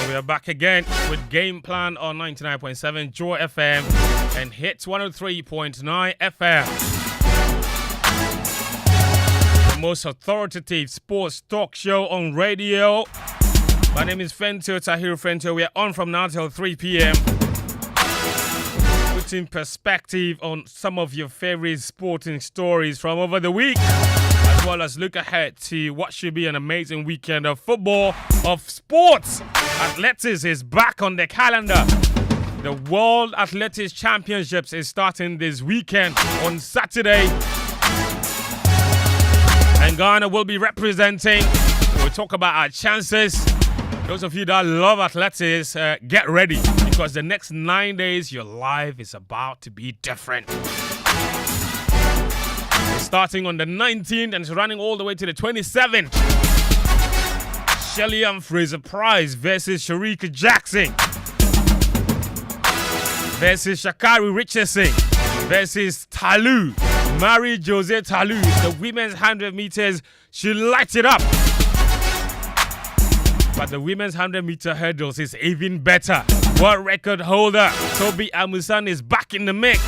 We are back again with Game Plan on 99.7 Joy FM and Hits 103.9 FM. The most authoritative sports talk show on radio. My name is Fentuo, Tahiru. We are on from now till 3 p.m. Putting perspective on some of your favorite sporting stories from over the week, as well as look ahead to what should be an amazing weekend of football, of sports. Athletics is back on the calendar. The World Athletics Championships is starting this weekend on Saturday. And Ghana will be representing. We'll talk about our chances. Those of you that love athletics, get ready, because the next 9 days, your life is about to be different. It's starting on the 19th and it's running all the way to the 27th. Shelley and Fraser Price versus Sharika Jackson versus Shakari Richardson versus Talu. Marie Jose Talu. The women's 100 meters, she lights it up. But the women's 100-meter hurdles is even better. World record holder Toby Amusan is back in the mix.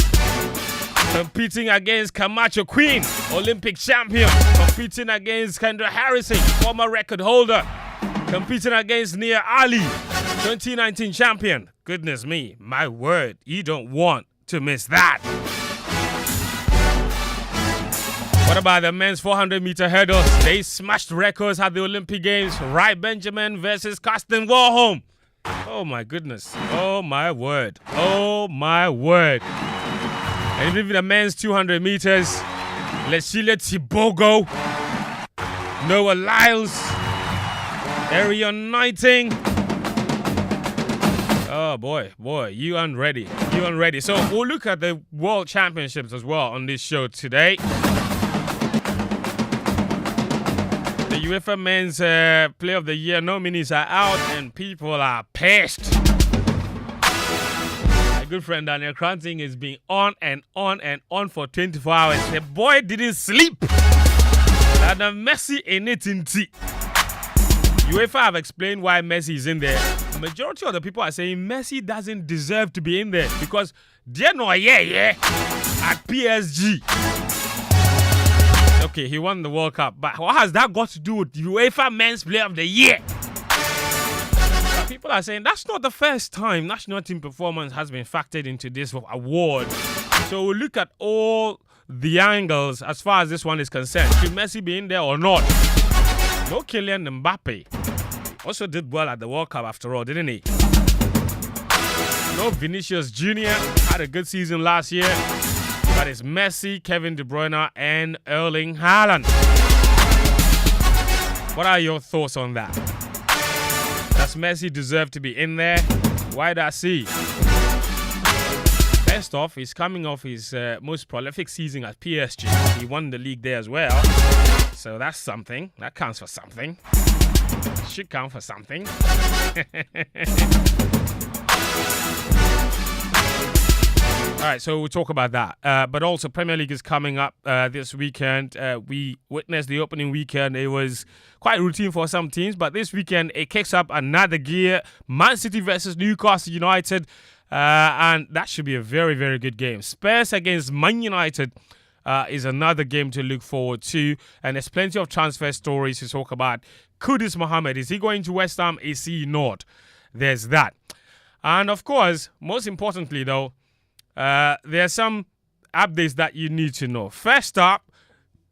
Competing against Camacho Queen, Olympic champion. Competing against Kendra Harrison, former record holder. Competing against Nia Ali, 2019 champion. Goodness me, my word, you don't want to miss that. What about the men's 400-meter hurdles? They smashed records at the Olympic Games. Rai Benjamin versus Karsten Warholm. Oh my goodness. Oh my word. Oh my word. And even the men's 200 meters, Lesile Tibogo, Noah Lyles, Arion Knighting. Oh boy, you aren't ready. So we'll look at the World Championships as well on this show today. The UEFA Men's Player of the Year nominees are out and people are pissed. My good friend Daniel Koranteng has been on and on and on for 24 hours. The boy didn't sleep. And Messi in it in tea. UEFA have explained why Messi is in there. The majority of the people are saying Messi doesn't deserve to be in there because they're not at PSG. Okay, he won the World Cup, but what has that got to do with UEFA Men's Player of the Year? But people are saying that's not the first time national team performance has been factored into this award. So we'll look at all the angles as far as this one is concerned. Should Messi be in there or not? No Kylian Mbappe. Also did well at the World Cup after all, didn't he? No Vinicius Jr. Had a good season last year. But it's Messi, Kevin De Bruyne, and Erling Haaland. What are your thoughts on that? Does Messi deserve to be in there? Why does he? First off, he's coming off his most prolific season at PSG. He won the league there as well. So that's something. That counts for something. Should count for something. All right, so we'll talk about that. But also, Premier League is coming up this weekend. We witnessed the opening weekend. It was quite routine for some teams, but this weekend it kicks up another gear. Man City versus Newcastle United, and that should be a very, very good game. Spurs against Man United is another game to look forward to, and there's plenty of transfer stories to talk about. Kudus Mohammed, is he going to West Ham? Is he not? There's that. And of course, most importantly though, there are some updates that you need to know. First up,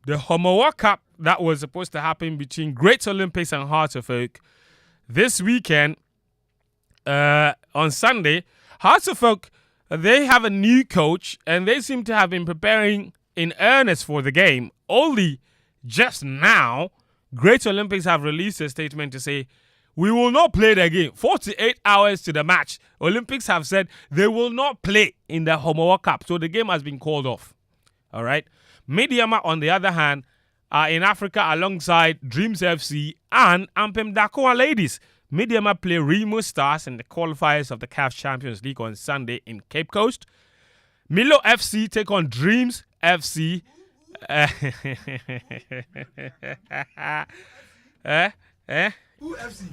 the Homo Cup that was supposed to happen between Great Olympics and Hearts of Oak this weekend on Sunday. Hearts of Oak, they have a new coach and they seem to have been preparing in earnest for the game. Only just now, Great Olympics have released a statement to say, we will not play the game. 48 hours to the match. Olympics have said they will not play in the Homo Cup. So the game has been called off. All right. Mediama, on the other hand, are in Africa alongside Dreams FC and Ampem Dakoa Ladies. Mediama play Remo Stars in the qualifiers of the CAF Champions League on Sunday in Cape Coast. Milo FC take on Dreams FC. Who FC?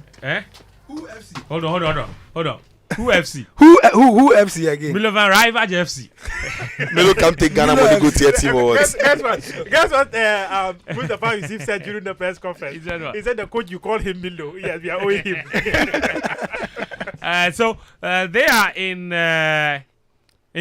Who FC? Hold on. Who FC? Who FC again? Milovan Rival FC. Melo come take Ghana money go to your team or what? Guess what? Muftawu Yusuf said during the press conference. He said what? He said the coach you call him Milo. Yes, we are owing him. So they are in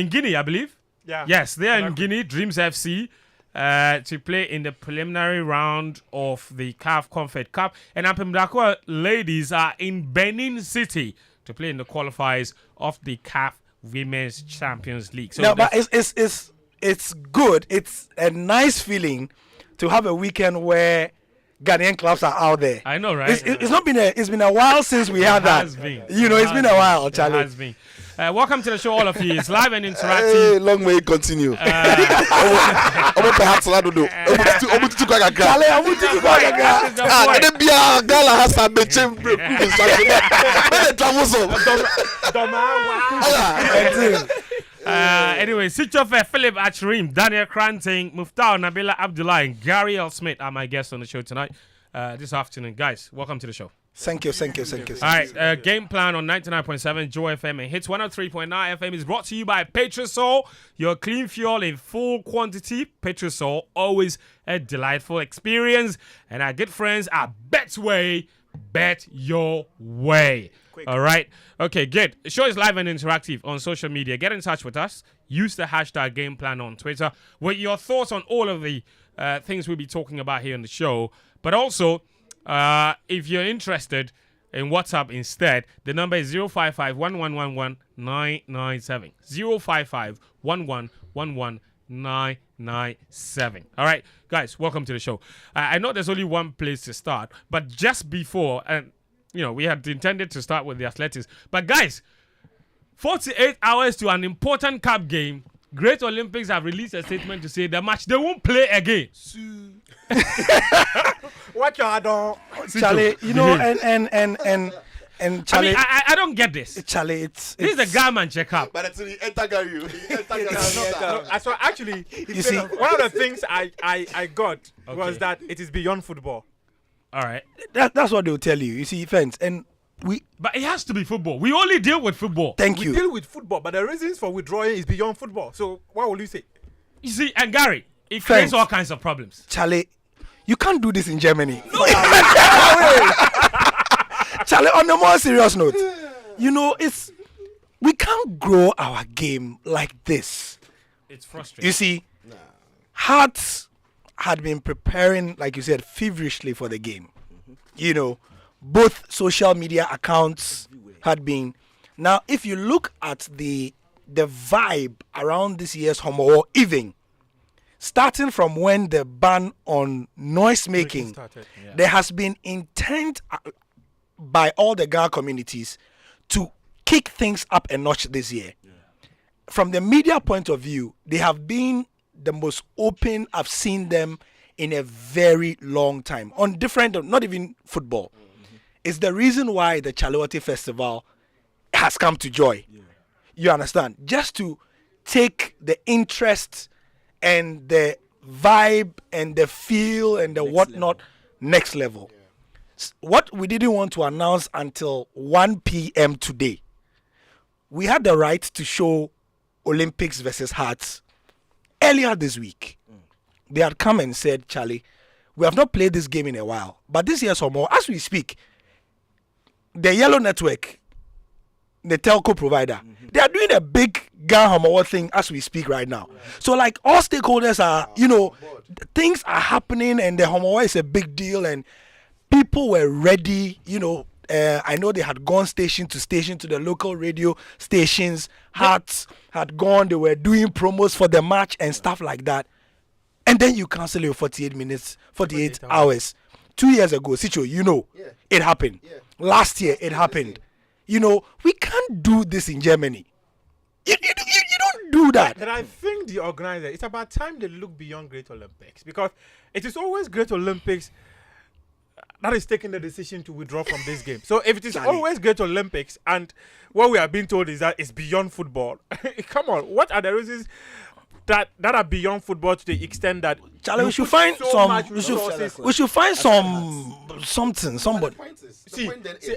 Guinea, I believe. Yeah. Yes, they are in Guinea, Dreams FC, to play in the preliminary round of the CAF Confed Cup. And Apimdakwa ladies are in Benin City to play in the qualifiers of the CAF Women's Champions League. So no, but it's good. It's a nice feeling to have a weekend where Ghanaian clubs are out there. I know, right? It's been a while since we had that. Has been. It's been a while, Charlie. It has been. Welcome to the show, all of you. It's live and Hey, interactive. long way continue. Perhaps I don't know. Charlie, I'm going to go back. Gala has a betchem. Anyway, Sitsofe, Philip Atsrim, Daniel Koranteng, Muftawu, Nabila, Abdullah, and Gary L. Smith are my guests on the show tonight, this afternoon. Guys, welcome to the show. Thank you. All right, game plan on 99.7 Joy FM and Hits 103.9 FM is brought to you by Petrosol, your clean fuel in full quantity. Petrosol, always a delightful experience. And our good friends at Betway, bet your way. Quick. All right. Okay, good. The show is live and interactive on social media. Get in touch with us. Use the hashtag game plan on Twitter with your thoughts on all of the things we'll be talking about here on the show. But also, if you're interested in WhatsApp instead, the number is 055 1111 997. 055 1111 997. All right, guys, welcome to the show. I know there's only one place to start, but just before, and we had intended to start with the athletics, but guys, 48 hours to an important cup game. Great Olympics have released a statement to say the match they won't play again. What you don't, Charlie? And Charlie, I don't get this. Charlie, this is the Garman checkup. But it's the enter you. So actually, you see, one of the things I got was that it is beyond football. All right, that's what they'll tell you. You see, fans, and but it has to be football. We only deal with football. Thank We you. deal with football, but the reasons for withdrawing is beyond football. So what will you say? You see, and Gary, it creates all kinds of problems. Charlie, you can't do this in Germany. Charlie, on a more serious note, we can't grow our game like this. It's frustrating. You see, Hearts had been preparing, like you said, feverishly for the game. Both social media accounts had been. Now, if you look at the vibe around this year's Homo, even starting from when the ban on noise making started, there has been intent by all the Ghana communities to kick things up a notch this year. From the media point of view, they have been the most open I've seen them in a very long time. On different, not even football. It's the reason why the Chalewote Festival has come to Joy. You understand? Just to take the interest and the vibe and the feel and the whatnot next level. What we didn't want to announce until 1 p.m. today, we had the right to show Olympics versus Hearts earlier this week. They had come and said, Charlie, we have not played this game in a while, but this year's Homo, as we speak, the Yellow Network, the telco provider, they are doing a big Ghana Homo thing as we speak right now. So like all stakeholders are, things are happening and the Homo is a big deal and people were ready, I know they had gone station to the local radio stations. Hearts had gone, they were doing promos for the match and stuff like that. And then you cancel your 48 hours. 2 years ago, Sitcho, it happened. Yeah. Last year, it happened. We can't do this in Germany. You don't do that. And I think the organizer, it's about time they look beyond Great Olympics, because it is always Great Olympics that is taking the decision to withdraw from this game. So if it is always Great Olympics and what we are being told is that it's beyond football, come on, what are the reasons? that are beyond football to the extent that Charlie, you we should put find so some. much We should, resources. we should find something. Somebody. See,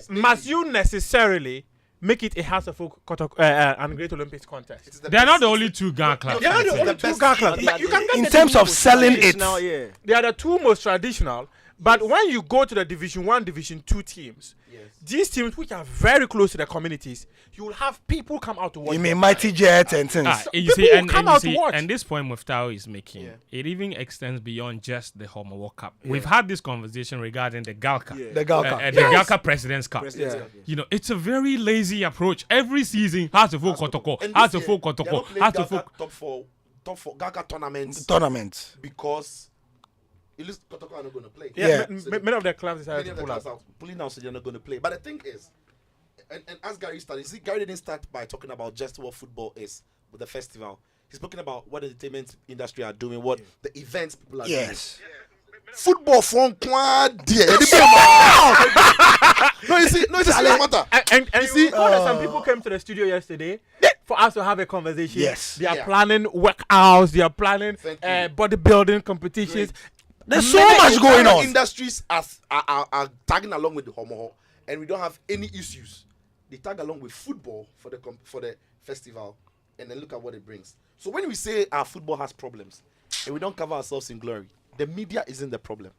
must you necessarily make it a House of Folk and Great Olympics contest? They're not the only two Ghana clubs. They are the only two Ghana clubs. But you can get In the terms two of most selling traditional. it, They are the two most traditional. But when you go to the Division 1, Division 2 teams, these teams which are very close to the communities, you will have people come out to watch. you mean them. Mighty Jets and things. You see, People and, come and, you out to see, watch. and this point Muftawu is making, it even extends beyond just the Homo World Cup. We've had this conversation regarding the Galka, The Galka. the Galka President's Cup. Yeah. You know, it's a very lazy approach. Every season, has to folk Kotoko, And has this to folk year, they're Kotoko, not playing has to Gaga folk. top four Gaga Tournament. because at least Kotoko are not going to play. Yeah. Many of the clubs decided Many to of the pull clubs out. are pulling out, so they're not going to play. But the thing is, and as Gary started, you see, Gary didn't start by talking about just what football is with the festival. He's talking about what the entertainment industry are doing, what the events people are doing. Yes. Football from quad dear. No, you see, it's a matter. And you see, uh, some people came to the studio yesterday for us to have a conversation. Yes. They are Yeah. planning workouts. They are planning Thank you. bodybuilding competitions. There's so much going on. Industries are tagging along with the homo, and we don't have any issues. They tag along with football for the festival, and then look at what it brings. So when we say our football has problems, and we don't cover ourselves in glory, the media isn't the problem.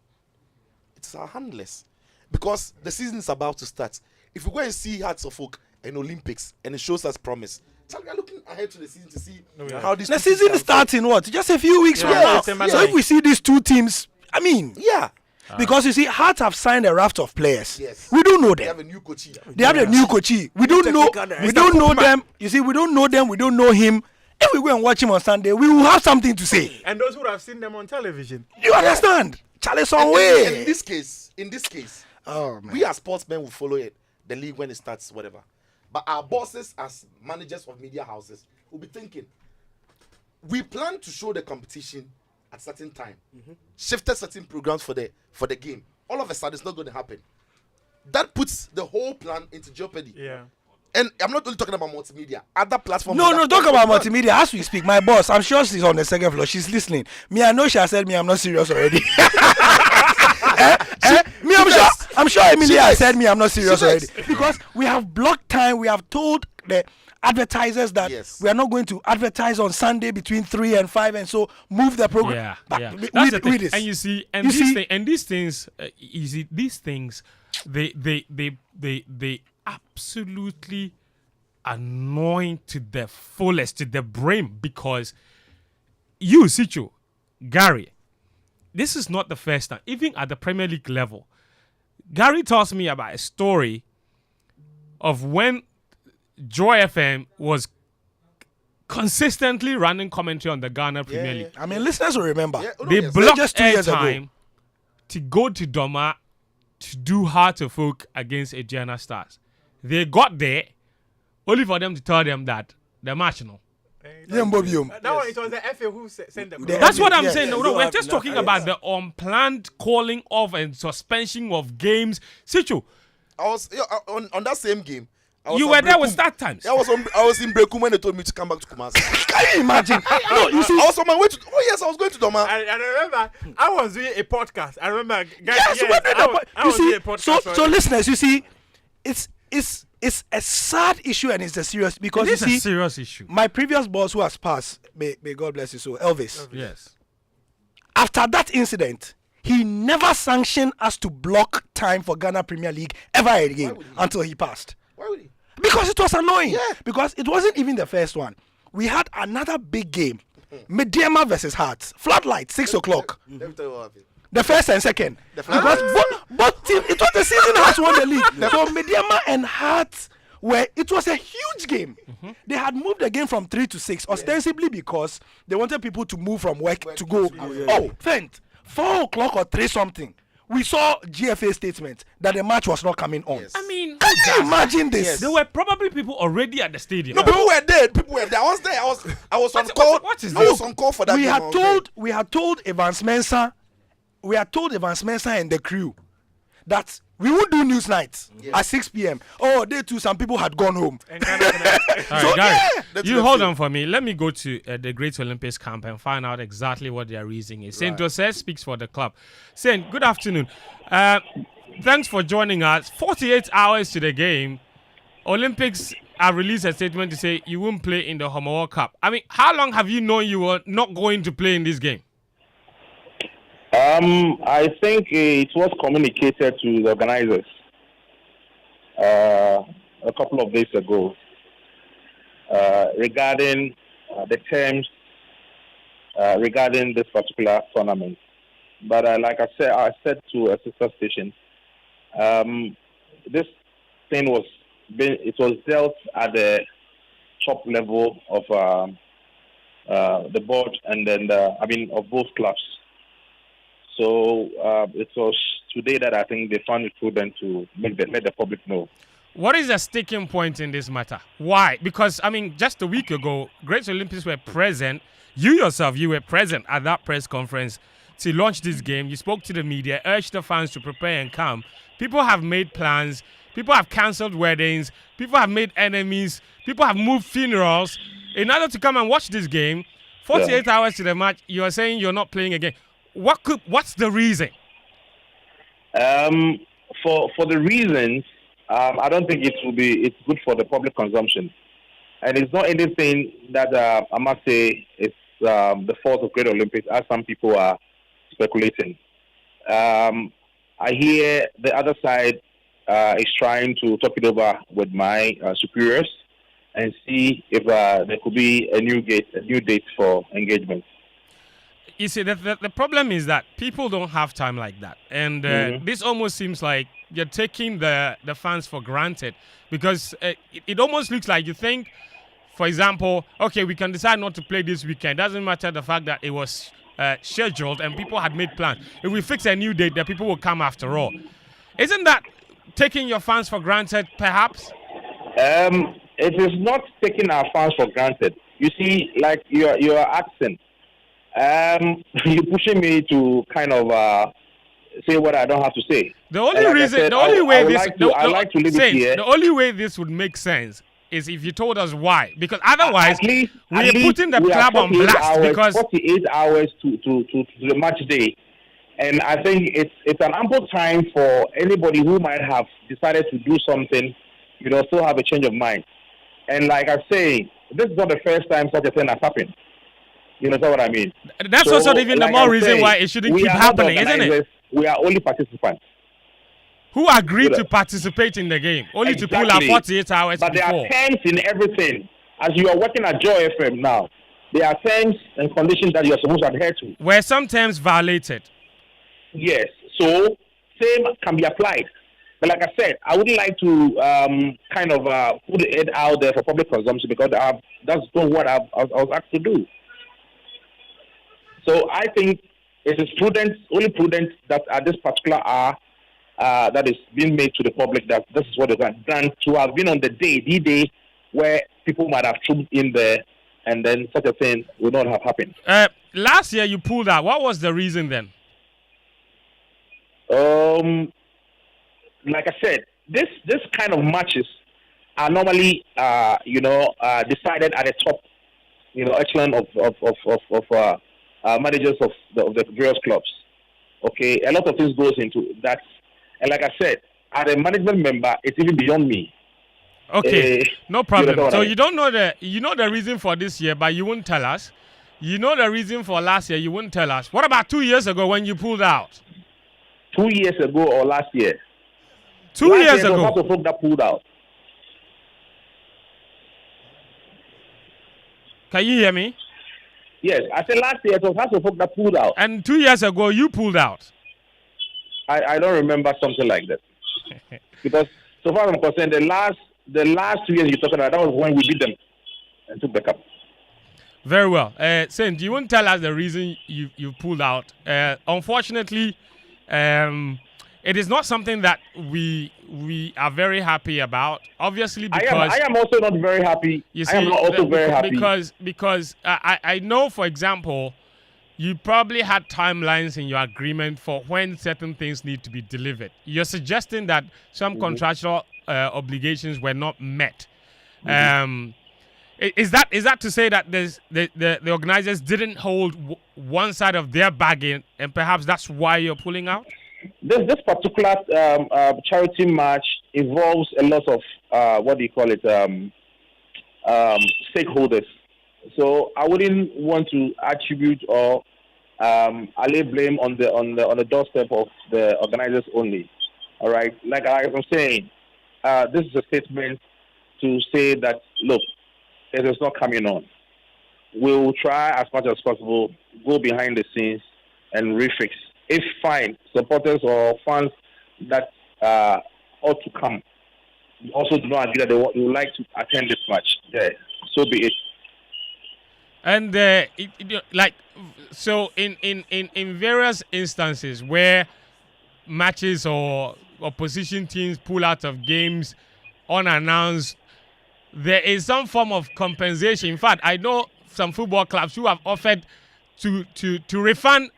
It's our handlers, because the season is about to start. If we go and see Hearts of Oak and Olympics, and it shows us promise, so we are looking ahead to the season to see how this. The season starts in what? Just a few weeks from Yeah, now. September So if we see these two teams, I mean, Yeah. because you see, Hearts have signed a raft of players. Yes. We don't know They have them. a new coach. They have a new coachee. We don't know. We don't know them. You see, we don't know them. We don't know him. If we go and watch him on Sunday, we will have something to say. And those who have seen them on television. You understand? Charlie, some And way. in this case, Oh man. we as sportsmen will follow it, the league when it starts, whatever. But our bosses, as managers of media houses, will be thinking, we plan to show the competition at certain time, shifted certain programs for the game. All of a sudden, it's not going to happen. That puts the whole plan into jeopardy. Yeah. And I'm not only talking about multimedia, other platforms. No, talk about multimedia. As we speak, my boss, I'm sure she's on the second floor. She's listening. Me, I know she has said me, I'm not serious already. Me, I'm sure Emilia has said me, I'm not serious already. Because we have blocked time. We have told the advertisers that Yes. we are not going to advertise on Sunday between 3 and 5, and so move the program. Yeah, But yeah. read- That's the thing. read this. And you see, You see- these things, you see, these things, they absolutely annoying to the fullest, to the brim, because you, Sicho, Gary, this is not the first time. Even at the Premier League level, Gary tells me about a story of when Joy FM was consistently running commentary on the Ghana Premier League. I mean, listeners will remember. Yeah, They yes. blocked Just 2 years ago. airtime to go to Doma to do Heart of Oak against Aegina Stars. They got there only for them to tell them that the match, no. Yeah, Mbobium. That one, it was the FA who sent them. Yeah. That's what I'm Yes, saying. yes. No, we're just talking about the unplanned calling off and suspension of games. Sichu, I was on that same game. I was you on were there Brekum. with start times. I was in Brekum when they told me to come back to Kumasi. Can you imagine? No, you see, I was on my way to. Oh yes, I was going to Doma. I remember I was doing a podcast. I remember. Guys, yes, yes, we're doing I the was, po- I you was doing see, a podcast. so listeners, you see, it's a sad issue and it's a serious, because It you is a see, serious issue. my previous boss who has passed, may God bless you, so Elvis. Yes. After that incident, he never sanctioned us to block time for Ghana Premier League ever again until he passed. Why would he? Because it was annoying. Yeah. Because it wasn't even the first one. We had another big game. Mediema versus Hearts. Floodlight, 6 o'clock. Let me tell you what happened. The first and second. Because both teams, it was the season Hearts won the league. So Mediema and Hearts it was a huge game. They had moved the game from 3 to 6, ostensibly because they wanted people to move from work to go. Oh, Fent, 4 o'clock or 3 something. We saw GFA statement that the match was not coming on. Yes. I mean, Can you imagine this? Yes. there were probably people already at the stadium. No, people were there. I was there. I was on call. what is I was this? on call for that. we game. had I was there. told Evans Mensah and the crew that we would do news nights at 6 p.m. Oh, day two, some people had gone home. And Ghana tonight. All right, guys, you hold on for me. Let me go to the Great Olympics camp and find out exactly what their reason is. Sitsofe speaks for the club. Saint, good afternoon. Thanks for joining us. 48 hours to the game. Olympics have released a statement to say you won't play in the Homo World Cup. I mean, how long have you known you were not going to play in this game? I think it was communicated to the organizers a couple of days ago regarding the terms regarding this particular tournament. But like I said to a sister station, this thing was dealt at the top level of the board and then of both clubs. So it was today that I think they found it prudent to let the public know. What is the sticking point in this matter? Why? Because, just a week ago, Great Olympics were present. You yourself, you were present at that press conference to launch this game. You spoke to the media, urged the fans to prepare and come. People have made plans. People have cancelled weddings. People have made enemies. People have moved funerals in order to come and watch this game. 48 hours to the match, you are saying you're not playing again. What's the reason? For the reasons, I don't think it's good for the public consumption, and it's not anything that I must say it's the fault of Great Olympics, as some people are speculating. I hear the other side is trying to talk it over with my superiors and see if there could be a new date for engagement. You see, the problem is that people don't have time like that. And this almost seems like you're taking the fans for granted because it almost looks like you think, for example, okay, we can decide not to play this weekend. Doesn't matter the fact that it was scheduled and people had made plans. If we fix a new date, the people will come after all. Isn't that taking your fans for granted, perhaps? It is not taking our fans for granted. You see, like you're asking. You're pushing me to kind of say what I don't have to say. The only way this would make sense is if you told us why. Because otherwise, we are putting the club on blast. Because 48 hours to the match day. And I think it's an ample time for anybody who might have decided to do something, still have a change of mind. And like I say, this is not the first time such a thing has happened. You know what I mean? That's also even the more reason why it shouldn't keep happening, isn't it? We are only participants. Who agreed to participate in the game? Only to pull out 48 hours But before. there are terms in everything. As you are working at Joy FM now, there are terms and conditions that you are supposed to adhere to. Were some terms violated? Yes. So, same can be applied. But like I said, I wouldn't like to put it out there for public consumption because that's not what I was asked to do. So I think it is only prudent that at this particular hour that is being made to the public that this is what they've done to have been on the day where people might have trooped in there and then such a thing would not have happened. Last year you pulled out. What was the reason then? Like I said, this kind of matches are normally decided at the top, echelon of managers of the various clubs. Okay, a lot of things goes into that, and like I said, as a management member, it's even beyond me. Okay, no problem. So you don't know the reason for this year, but you won't tell us. You know the reason for last year, you wouldn't tell us. What about 2 years ago when you pulled out? 2 years ago or last year? 2 years ago. Lots of folk that pulled out. Can you hear me? Yes, I said last year it was lots of folk that pulled out. And 2 years ago you pulled out. I don't remember something like that. Because so far as I'm concerned, the last 2 years you're talking about, that was when we beat them and took the cup. Very well. Saint, you won't tell us the reason you pulled out. Unfortunately, it is not something that we are very happy about. Obviously, because I am also not very happy. You see, I am not also very happy because I know, for example, you probably had timelines in your agreement for when certain things need to be delivered. You're suggesting that some contractual obligations were not met. Is that to say that the organizers didn't hold one side of their bargain, and perhaps that's why you're pulling out? This particular charity match involves a lot of stakeholders. So I wouldn't want to attribute or lay blame on the doorstep of the organizers only. All right, like I'm saying, this is a statement to say that look, it is not coming on. We'll try as much as possible, go behind the scenes and refix. If fine, supporters or fans that ought to come also do not agree that they would like to attend this match. Yeah, so be it. And so in various instances where matches or opposition teams pull out of games unannounced, there is some form of compensation. In fact, I know some football clubs who have offered to refund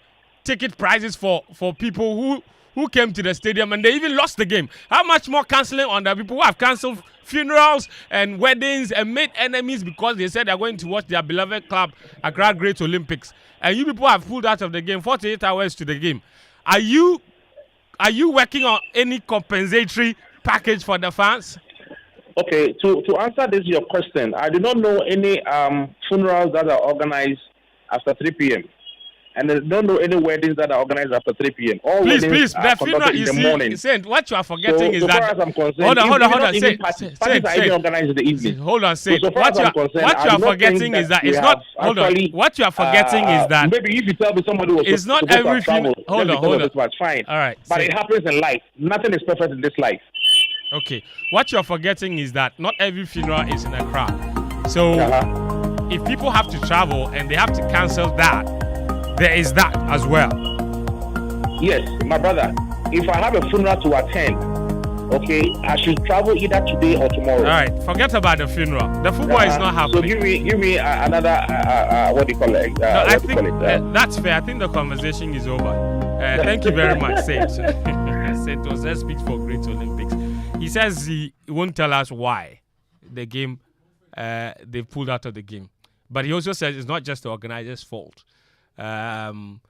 ticket prices for people who came to the stadium and they even lost the game. How much more cancelling on the people who have cancelled funerals and weddings and made enemies because they said they're going to watch their beloved club Accra Great Olympics, and you people have pulled out of the game 48 hours to the game. Are you working on any compensatory package for the fans? Okay, to answer your question, I do not know any funerals that are organized after 3 p.m. And I don't know any weddings that are organized after 3 p.m. All please, weddings the funeral in the morning. Saint, what you are forgetting is that. Hold on. Saint, parties are even organized in the evening. Hold on, Saint. What you are forgetting is that it's not. Hold on. What you are forgetting is that. Maybe if you tell me somebody was. It's not every funeral. Hold on. Fine. All right. But it happens in life. Nothing is perfect in this life. Okay. What you're forgetting is that not every funeral is in a crowd. So if people have to travel and they have to cancel that, there is that as well. Yes, my brother. If I have a funeral to attend, okay, I should travel either today or tomorrow. All right. Forget about the funeral. The football is not happening. So give me another I think that's fair. I think the conversation is over. Thank you very much, Saint. Saint was there speaks for Great Olympics. He says he won't tell us why the game they pulled out of the game, but he also says it's not just the organizers' fault. And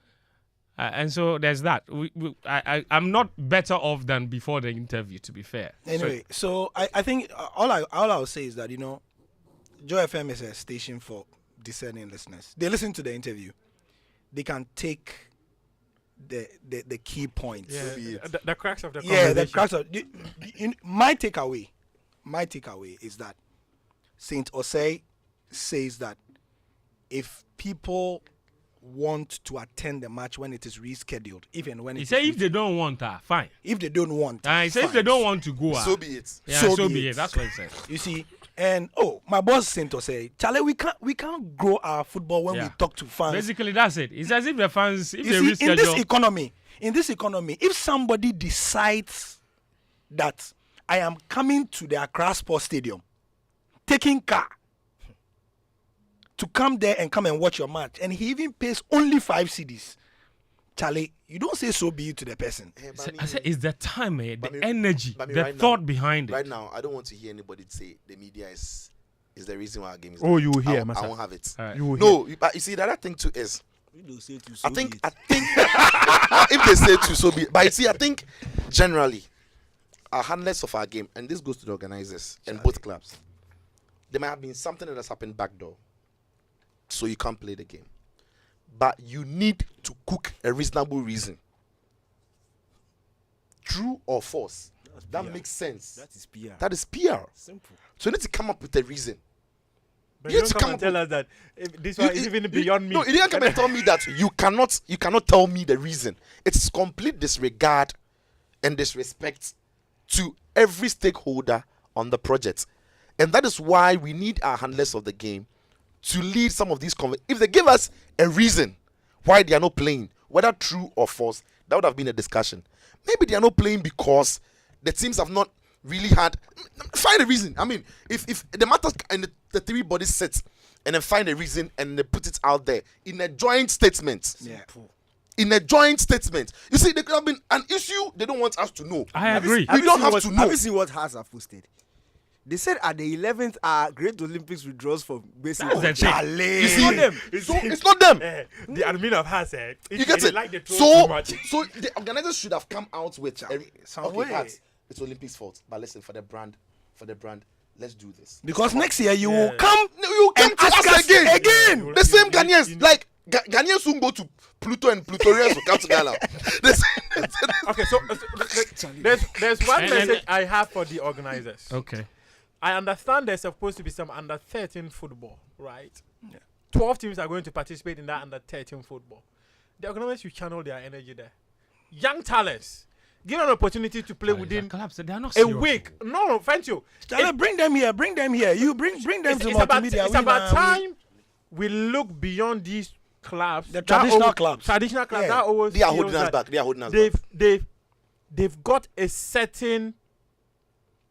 so there's that. I'm not better off than before the interview, to be fair. Anyway, so I think all I'll say is that, Joy FM is a station for discerning listeners. They listen to the interview. They can take the key points. Yeah, the cracks of the conversation. Yeah, the cracks of my takeaway is that Saint Osei says that if people want to attend the match when it is rescheduled, even when he said if they don't want fine. If they don't want, he said if they don't want to go, so be it. Yeah, so be it. That's what he said. You see, and my boss Saint say, Charlie, we can't grow our football when we talk to fans. Basically, that's it. It's as if the fans, if you they see, reschedule. in this economy, if somebody decides that I am coming to the Accra Sports Stadium, taking car to come there and come and watch your match, and he even pays only 5 cedis, Charlie, you don't say so be it to the person. I said it's the time, the energy, the thought behind it. Right now, I don't want to hear anybody say the media is the reason why our game is. Oh, you will hear, I won't have it. Right. But you see, the other thing too is, I think if they say to so be it. But you see, I think generally, our handlers of our game, and this goes to the organizers and both clubs, there might have been something that has happened backdoor, so you can't play the game. But you need to cook a reasonable reason. True or false? That makes sense. That is PR. Simple. So you need to come up with a reason. But you don't come and tell us that this one is even beyond me. No, you didn't come and tell me that you cannot tell me the reason. It's complete disregard and disrespect to every stakeholder on the project. And that is why we need our handlers of the game to lead some of these conversations. If they give us a reason why they are not playing, whether true or false, that would have been a discussion. Maybe they are not playing because the teams have not really had. Find a reason. I mean, if the matter and the 3 bodies sit and then find a reason and they put it out there in a joint statement. Yeah. In a joint statement. You see, there could have been an issue they don't want us to know. I agree. We don't have to know. Have you seen what Hearts have posted? They said at the 11th Great Olympics withdrawals for basically. That's the thing. Chale. You see, not them. So it's not them. The admin of has said, You get it? Like the troll So, too much. so the organizers should have come out with some okay, way. Hearts, it's Olympics' fault. But listen, for the brand, let's do this. Because next year you will come You come and to ask us us again. again. The same Ghanaians, like Ghanaians who go to Pluto and Plutorians will come to Ghana. Okay, so there's one And- message I have for the organizers. Okay. I understand there's supposed to be some under 13 football, right? 12 teams are going to participate in that under 13 football. The organizers should channel their energy there. Young talents, give an opportunity to play within They are not a serious. week. No, Fentuo. Chale, bring them here. You bring them to It's about multimedia. time we look beyond these clubs. The that traditional clubs. Traditional clubs Yeah. that always They are feels holding us that back. They are holding us back. they've got a certain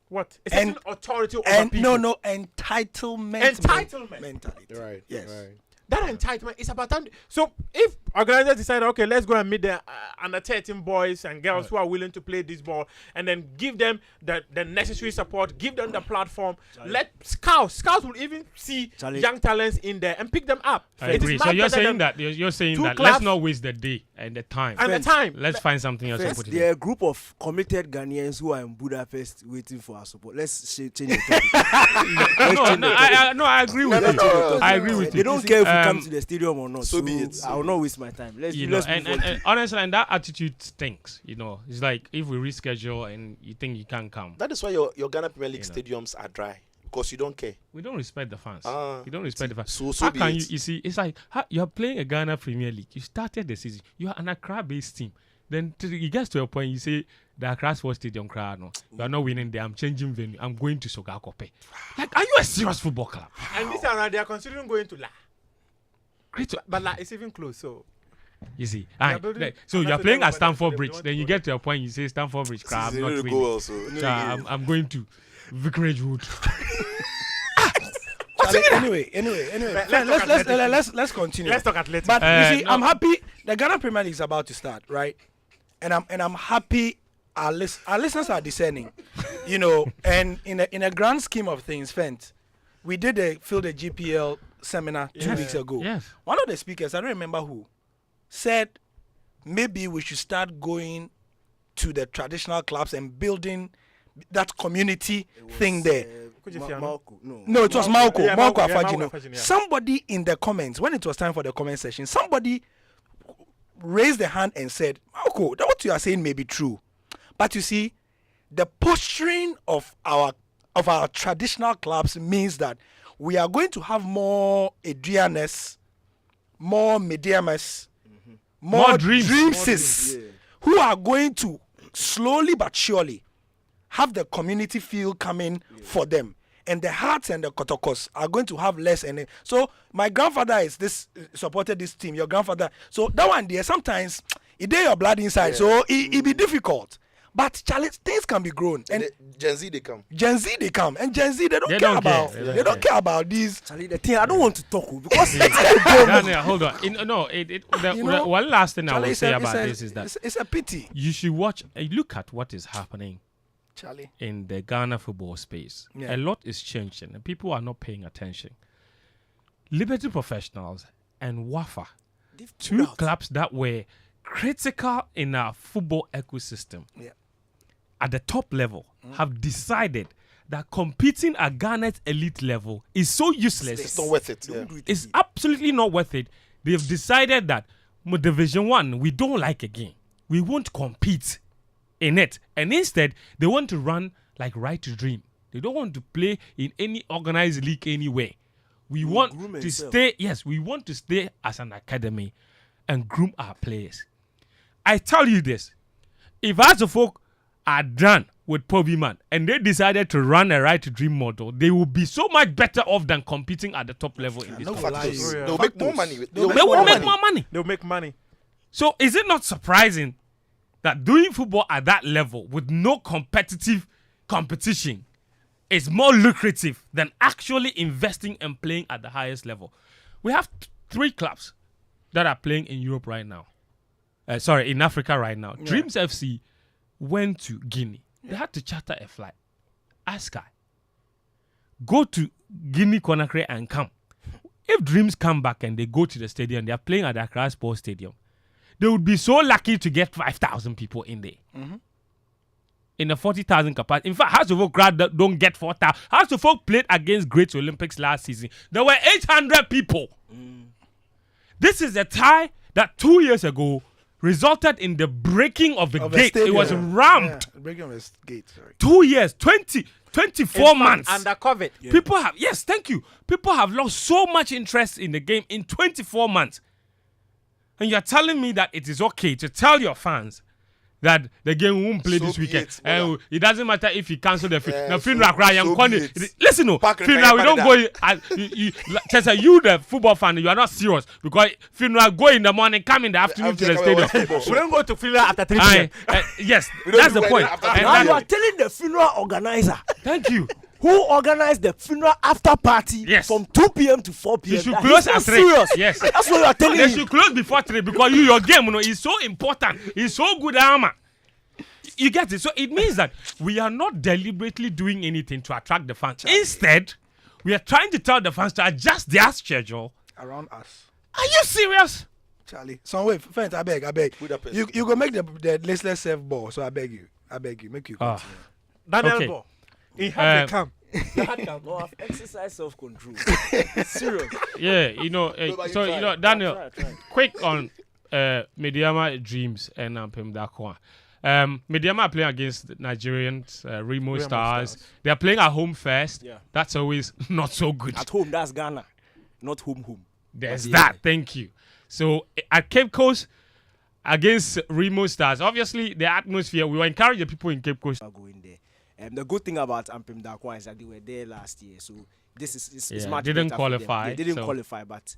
what? A certain authority over And people. no entitlement. Entitlement. mentality. Right. Yes. Right. That entitlement is about time. So if organizers decide, okay, let's go and meet the under 13 boys and girls who are willing to play this ball, and then give them the necessary support, give them the platform. Let scouts will even see young talents in there and pick them up. I It is agree. much So you're better saying than that you're saying two that clubs- let's not waste the day and the time. and the time. Let's find something else to First, put it there are in. a group of committed Ghanaians who are in Budapest waiting for our support. Let's change the topic. No, I agree with you. I agree with They you. don't care if we come to the stadium or not. So be it. I will not waste my time. Let's You know, let's move on. and honestly, and that attitude stinks. You know, it's like if we reschedule and you think you can't come, That is why your Ghana Premier League You know. stadiums are dry because you don't care. we don't respect the fans. Ah. We don't respect the fans. So How be can it. you see? It's like you're playing a Ghana Premier League. You started the season. You are an Accra-based team. Then it gets to a point you say the Accra Sports Stadium crowd, no, you are not winning there. I'm changing venue. I'm going to Sogakope. Like, are you a serious football club? And this around, they are considering going to La. Great. But La is even close. So You see, are Aye, building like, so another you're playing at stadium over there, Stamford so they Bridge. want Then to you go get to a point you say Stamford Bridge crowd. I'm not Zero winning. goal also. So I'm going to Vicarage Road. Anyway. Let's continue. let's talk athletics. But you see, no. I'm happy. The Ghana Premier League is about to start, right? And I'm happy. Our listeners are discerning, you know. And in a grand scheme of things, Fent, we did a Field the GPL seminar 2 weeks ago. Yes. One of the speakers, I don't remember who, said maybe we should start going to the traditional clubs and building that community thing there. No, it was Malco. Yeah, Malco Malco, yeah, Afajino. Malco Afajino, yeah. Somebody in the comments, when it was time for the comment section, somebody raised the hand and said, Malco, that what you are saying may be true. But you see, the posturing of our traditional clubs means that we are going to have more Adrianes, more Mediamas, more Dreamses, who are going to slowly but surely have the community feel coming for them. And the Hearts and the Kotokos are going to have less. And so my grandfather is supported this team, your grandfather. So that one there, sometimes it dey your blood inside. So it be difficult. But challenge things can be grown. And Gen Z they come. Gen Z they come. And Gen Z they don't They care don't about care. they don't care about these. Charlie, the thing I don't want to talk because Daniel, hold on. You know, One last thing I Charlie, will it's say a- about it's a- this is that it's a pity. you should watch. Look at what is happening Charlie. in the Ghana football space. Yeah. A lot is changing, and people are not paying attention. Liberty Professionals and Wafa, two clubs that were critical in our football ecosystem Yeah. at the top level, have decided that competing at Ghana's elite level is so useless. It's not worth it. Yeah. It's absolutely not worth it. They've decided that Division 1, we don't like again. We won't compete in it. And instead, they want to run like Right to Dream. They don't want to play in any organized league anywhere. We want to stay, we want to stay as an academy and groom our players. I tell you this, if Azufok are done with Pobiman and they decided to run a Right to Dream model, they will be so much better off than competing at the top level in this no country. lies. They'll make more money. They will make more money. they'll make money. So is it not surprising that doing football at that level with no competition is more lucrative than actually investing and playing at the highest level. We have 3 clubs that are playing in Europe right now. In Africa right now. Yeah. Dreams FC went to Guinea. They had to charter a flight. Askai. Go to Guinea Conakry and come. If Dreams come back and they go to the stadium, they are playing at the Accra Sports Stadium. They would be so lucky to get 5,000 people in there. In a 40,000 capacity. In fact, House of Folk crowd don't get 4,000. House of Folk played against Great Olympics last season. There were 800 people. This is a tie that 2 years ago resulted in the breaking of the gate. It was rammed. Yeah, breaking of the gate, sorry. 2 years, 24 months. Under COVID. People have, yes, thank you. People have lost so much interest in the game in 24 months. And you're telling me that it is okay to tell your fans that the game won't play So this be weekend. it, It doesn't matter if you cancel the Yeah, funeral. so be it. Listen, no, Pack funeral, we repair, don't go. You, the football fan, you are not serious because funeral go in the morning, come in the afternoon to the stadium. We don't go to funeral after 3 Aye, p.m. yes, We don't that's do the it point. after And funeral. Now that- you are telling the funeral organizer thank you. who organized the funeral after party Yes. from 2 p.m. to 4 p.m. You should that close he's not at 3. serious. Yes. That's what you are telling They me. should close before 3 because your game, is so important. It's so good, armor. You get it? So it means that we are not deliberately doing anything to attract the fans. Instead, we are trying to tell the fans to adjust their schedule. Around us. Are you serious? Charlie. So wait, friends, I beg. Budapest. You go make the listless serve ball, so I beg you, make you Ah. continue. Daniel Okay. Ball. He had the camp. No, I've exercised self-control. Serious. Yeah, but so you try. Daniel, Try. quick on Mediama Dreams and Ampem Dakwa. Mediama are playing against the Nigerians, Remo Stars. They are playing at home first. Yeah. That's always not so good. At home, that's Ghana, not home. There's Yeah. that. Thank you. So at Cape Coast against Remo Stars, obviously the atmosphere. We will encourage the people in Cape Coast. Are going there. The good thing about Ampem Dakwa is that they were there last year, so this is Yeah, much didn't better for them. qualify, They didn't so- qualify, but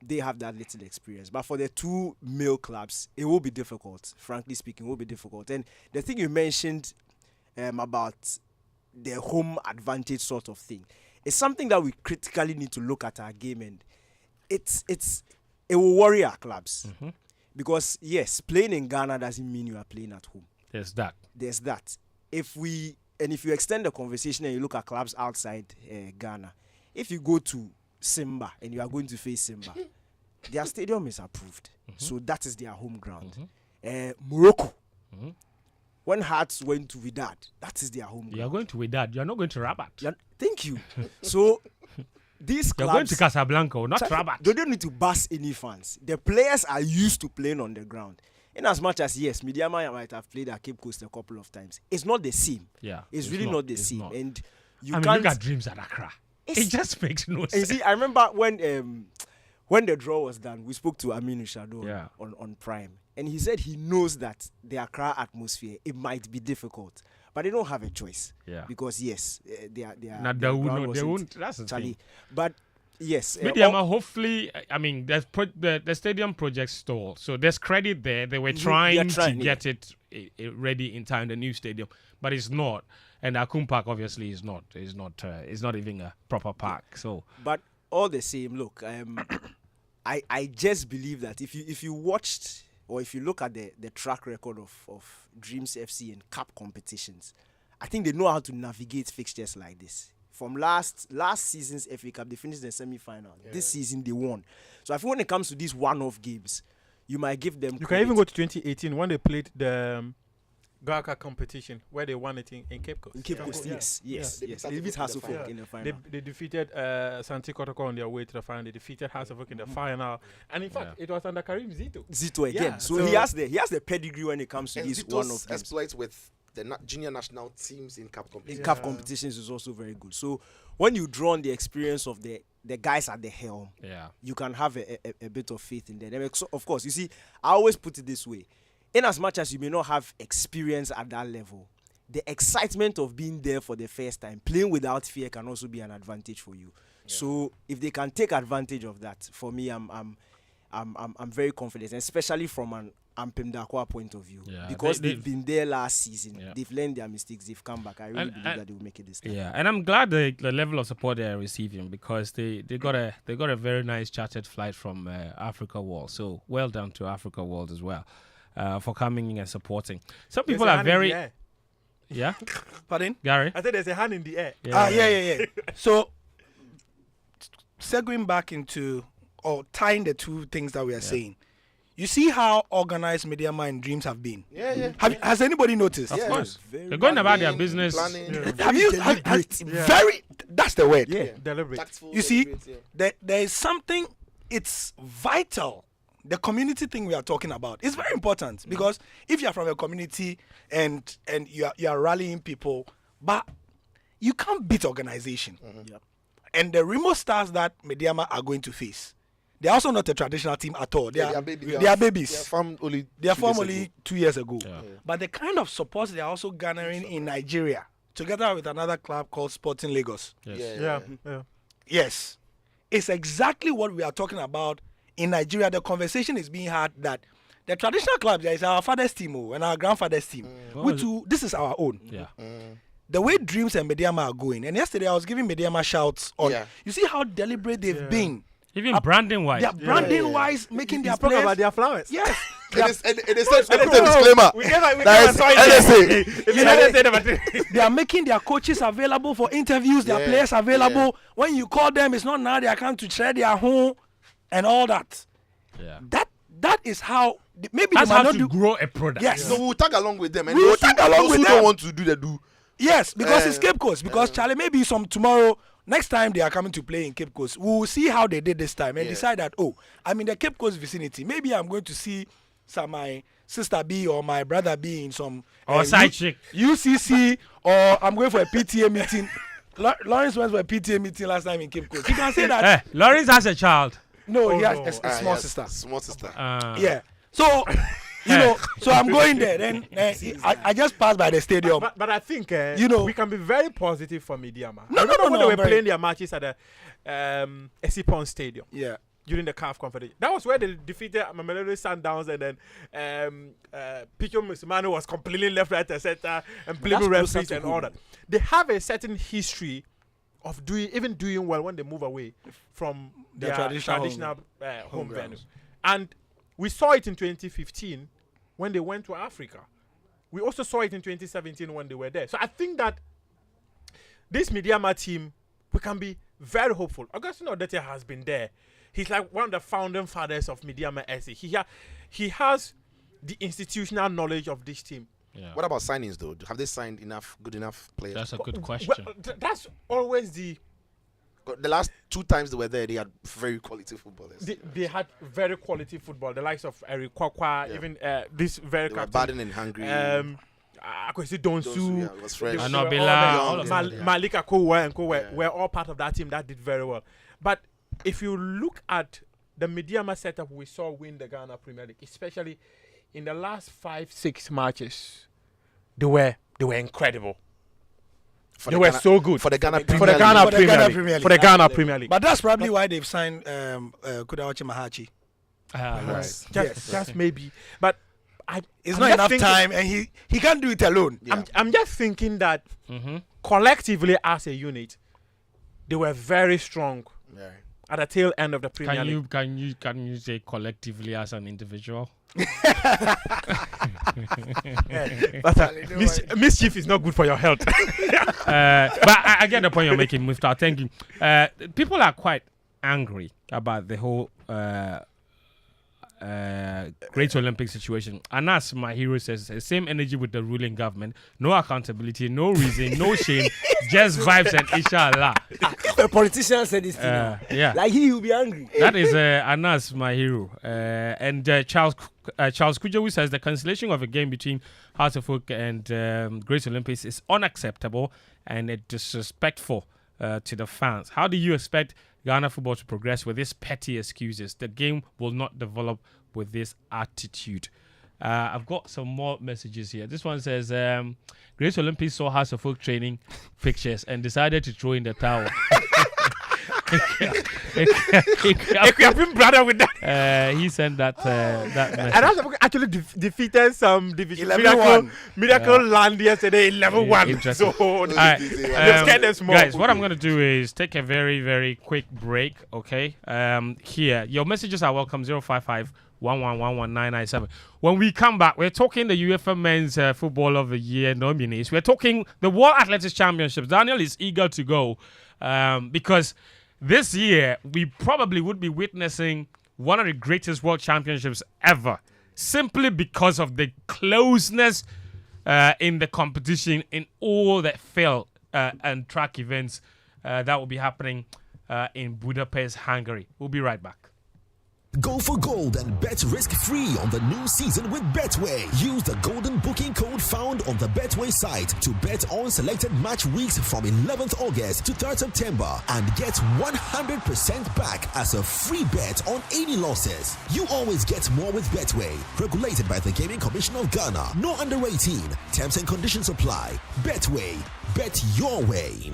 they have that little experience. But for the 2 male clubs, it will be difficult. Frankly speaking, it will be difficult. And the thing you mentioned about the home advantage sort of thing is something that we critically need to look at our game, and it will worry our clubs because yes, playing in Ghana doesn't mean you are playing at home. There's that. There's that. If you extend the conversation and you look at clubs outside Ghana, if you go to Simba and you are going to face Simba, their stadium is approved, so that is their home ground. Morocco, when Hearts went to Wydad, that is their home You are ground. going to Wydad. You are not going to Rabat. Thank you. So these You are going clubs, to Casablanca, not Rabat. they don't need to bust any fans. The players are used to playing on the ground. In as much as yes, Midiama might have played at Cape Coast a couple of times, it's not the same. Yeah, It's really not the it's same. not. And you I mean, can't. look at Dreams at Accra. It's- It just makes no And sense. see, I remember when the draw was done, we spoke to Aminu Shado Yeah. on Prime, and he said he knows that the Accra atmosphere, it might be difficult, but they don't have a choice. Yeah. Because yes, they are. Nah, they won't. That's the Charlie. thing. But yes, Mediama, hopefully, I mean, the stadium project stalled, so there's credit there. They were trying to get it ready in time, the new stadium, but it's not. And Akum Park obviously is not. It's not even a proper park. So, but all the same, look, I just believe that if you watched or if you look at the track record of Dreams FC in cup competitions, I think they know how to navigate fixtures like this. From last season's FA Cup, they finished the semi-final. Yeah. This season they won. So I think when it comes to these one-off games, you might give them. You can even go to 2018 when they played the Gaka competition where they won it in Cape Coast. in Cape Coast. Yes. They They beat House of in the Folk in the final. They defeated Santi Kotoko on their way to the final. They defeated House of Oak in the final. And in fact, it was under Karim Zito. Zito again. Yeah, So so- he has the pedigree when it comes to And these Zito's one-off games. exploits with the junior national teams in cup In competition. cup competitions is also very good. So when you draw on the experience of the guys at the helm, yeah. you can have a bit of faith in them. And so, of course, you see, I always put it this way. In as much as you may not have experience at that level, the excitement of being there for the first time, playing without fear can also be an advantage for you. So if they can take advantage of that, for me, I'm very confident, and especially from an Ampem Dakwa point of view, Yeah, because they've they've been there last season. Yeah. They've learned their mistakes. They've come back. I really And- believe and- that they will make it this time. Yeah, and I'm glad the level of support they are receiving, because they got a very nice chartered flight from Africa World. So well done to Africa World as well for coming in and supporting. Some There's people a are hand in very the air. yeah, Pardon? Gary. I said there's a hand in the air. Yeah. So, segueing back into or tying the two things that we are saying, you see how organized Media and Dreams have been. Yeah. Has anybody noticed? Of Yeah. course, Very they're going about their Planning, business. planning, Have you very? That's the word. Yeah, deliberate. tactful, You see, deliberate, yeah. there is something. It's vital. The community thing we are talking about is very important, because if you are from a community and you are rallying people, but you can't beat organization. Yep. And the remote stars that Mediama are going to face, they're also not a traditional team at all. They Yeah, are baby- they are babies. They are formed only They are 2 days formed ago. only 2 years ago. Yeah. But the kind of support they are also garnering in Nigeria, together with another club called Sporting Lagos. Yes. Yeah. Yes. It's exactly what we are talking about in Nigeria. The conversation is being had that the traditional clubs, there is our father's team and our grandfather's team. This is our own. Yeah. The way Dreams and Mediama are going, and yesterday I was giving Mediama shouts on. Yeah. You see how deliberate they've been. Even branding wise. They are branding wise, making You their spoke players. about their flowers. Yes. And they said, they put a disclaimer. We gave a That is NSA. You know, They are making their coaches available for interviews, their Yeah, players available. When you call them, it's not now they are coming to share their home and all that. Yeah. That is how maybe That's they might how not to do. grow a product. Yes. So we'll tag along with them. And We will those who- tag along those with who them. don't want to do, they do. Yes, because it's Eh, Cape Coast. Because Charlie, maybe some tomorrow, next time they are coming to play in Cape Coast, we will see how they did this time and Yeah. decide that, oh, I'm in the Cape Coast vicinity. Maybe I'm going to see my sister B or my brother B in some Or side chick. UCC, or I'm going for a PTA meeting. Lawrence went for a PTA meeting last time in Cape Coast. You can say that. Lawrence has a child. No, Oh, he has no. a small yes, sister. Small sister. Yeah. So, so I'm going there. Then I just passed by the stadium. but I think we can be very positive for Mediama. No, I remember no, when no, they I'm were very- playing their matches at the Esipon Stadium Yeah. during the CAF Confederation. That was where they defeated Mamelodi Sundowns, and then Picho Musimano was completely left, right, and center, and playing that's referees closer to and home. all that. They have a certain history of doing well when they move away from Their their traditional traditional home home venue. grounds. And we saw it in 2015 when they went to Africa. We also saw it in 2017 when they were there. So I think that this Mediama team, we can be very hopeful. Augustine Odete has been there. He's like one of the founding fathers of Mediama SC. He has the institutional knowledge of this team. Yeah. What about signings though? Have they signed good enough players? That's a good Well, question. that's always the The last 2 times they were there, they had very quality footballers. they had very quality football. The likes of Eric Kwakwa, Yeah. even this very They were captain. battling and hungry. Akwesi Donsu, yeah, was fresh. And they were Nabila, all all of there. them, yeah. Malik Akowa and Co Yeah. were all part of that team that did very well. But if you look at the Mediama setup we saw win the Ghana Premier League, especially in the last 5-6 matches, they were incredible. For They the were Ghana- so good for the Ghana for the Premier Ghana League. Premier League. For the Ghana Premier League. But that's probably why they've signed Kudawachi Mahachi. Right. Just maybe. But It's I'm not just enough thinking- time, and he can't do it alone. Yeah. I'm just thinking that Mm-hmm. collectively as a unit, they were very strong Yeah. at the tail end of the Premier League. Can you say collectively as an individual? Mischief is not good for your health. But I get the point you're making, Muftawu. Thank you. People are quite angry about the whole Great Olympic situation. And as my hero says, the same energy with the ruling government, no accountability, no reason, no shame, just vibes and inshallah. If a politician said this thing, Yeah. like he will be angry. That is Anas, my hero. And Charles Kujawu says the cancellation of a game between Hearts of Oak and Great Olympics is unacceptable and disrespectful to the fans. How do you expect Ghana football to progress with these petty excuses? The game will not develop with this attitude. I've got some more messages here. This one says, Great Olympics saw Hearts of Oak training pictures and decided to throw in the towel. Ekuapim brother with that. He sent that that And message. Asafo actually defeated some division 11-1. Miracle Land yesterday 11-1. Interesting. So All right, they've scared them small. guys, what I'm gonna do is take a very, very quick break. Okay. Here, your messages are welcome. 055 1111997. When we come back, we're talking the UEFA Men's Football of the Year nominees. We're talking the World Athletics Championships. Daniel is eager to go because this year we probably would be witnessing one of the greatest World Championships ever, simply because of the closeness in the competition in all the field and track events that will be happening in Budapest, Hungary. We'll be right back. Go for gold and bet risk-free on the new season with Betway. Use the golden booking code found on the Betway site to bet on selected match weeks from 11th August to 3rd September and get 100% back as a free bet on any losses. You always get more with Betway. Regulated by the Gaming Commission of Ghana. No under 18. Terms and conditions apply. Betway. Bet your way.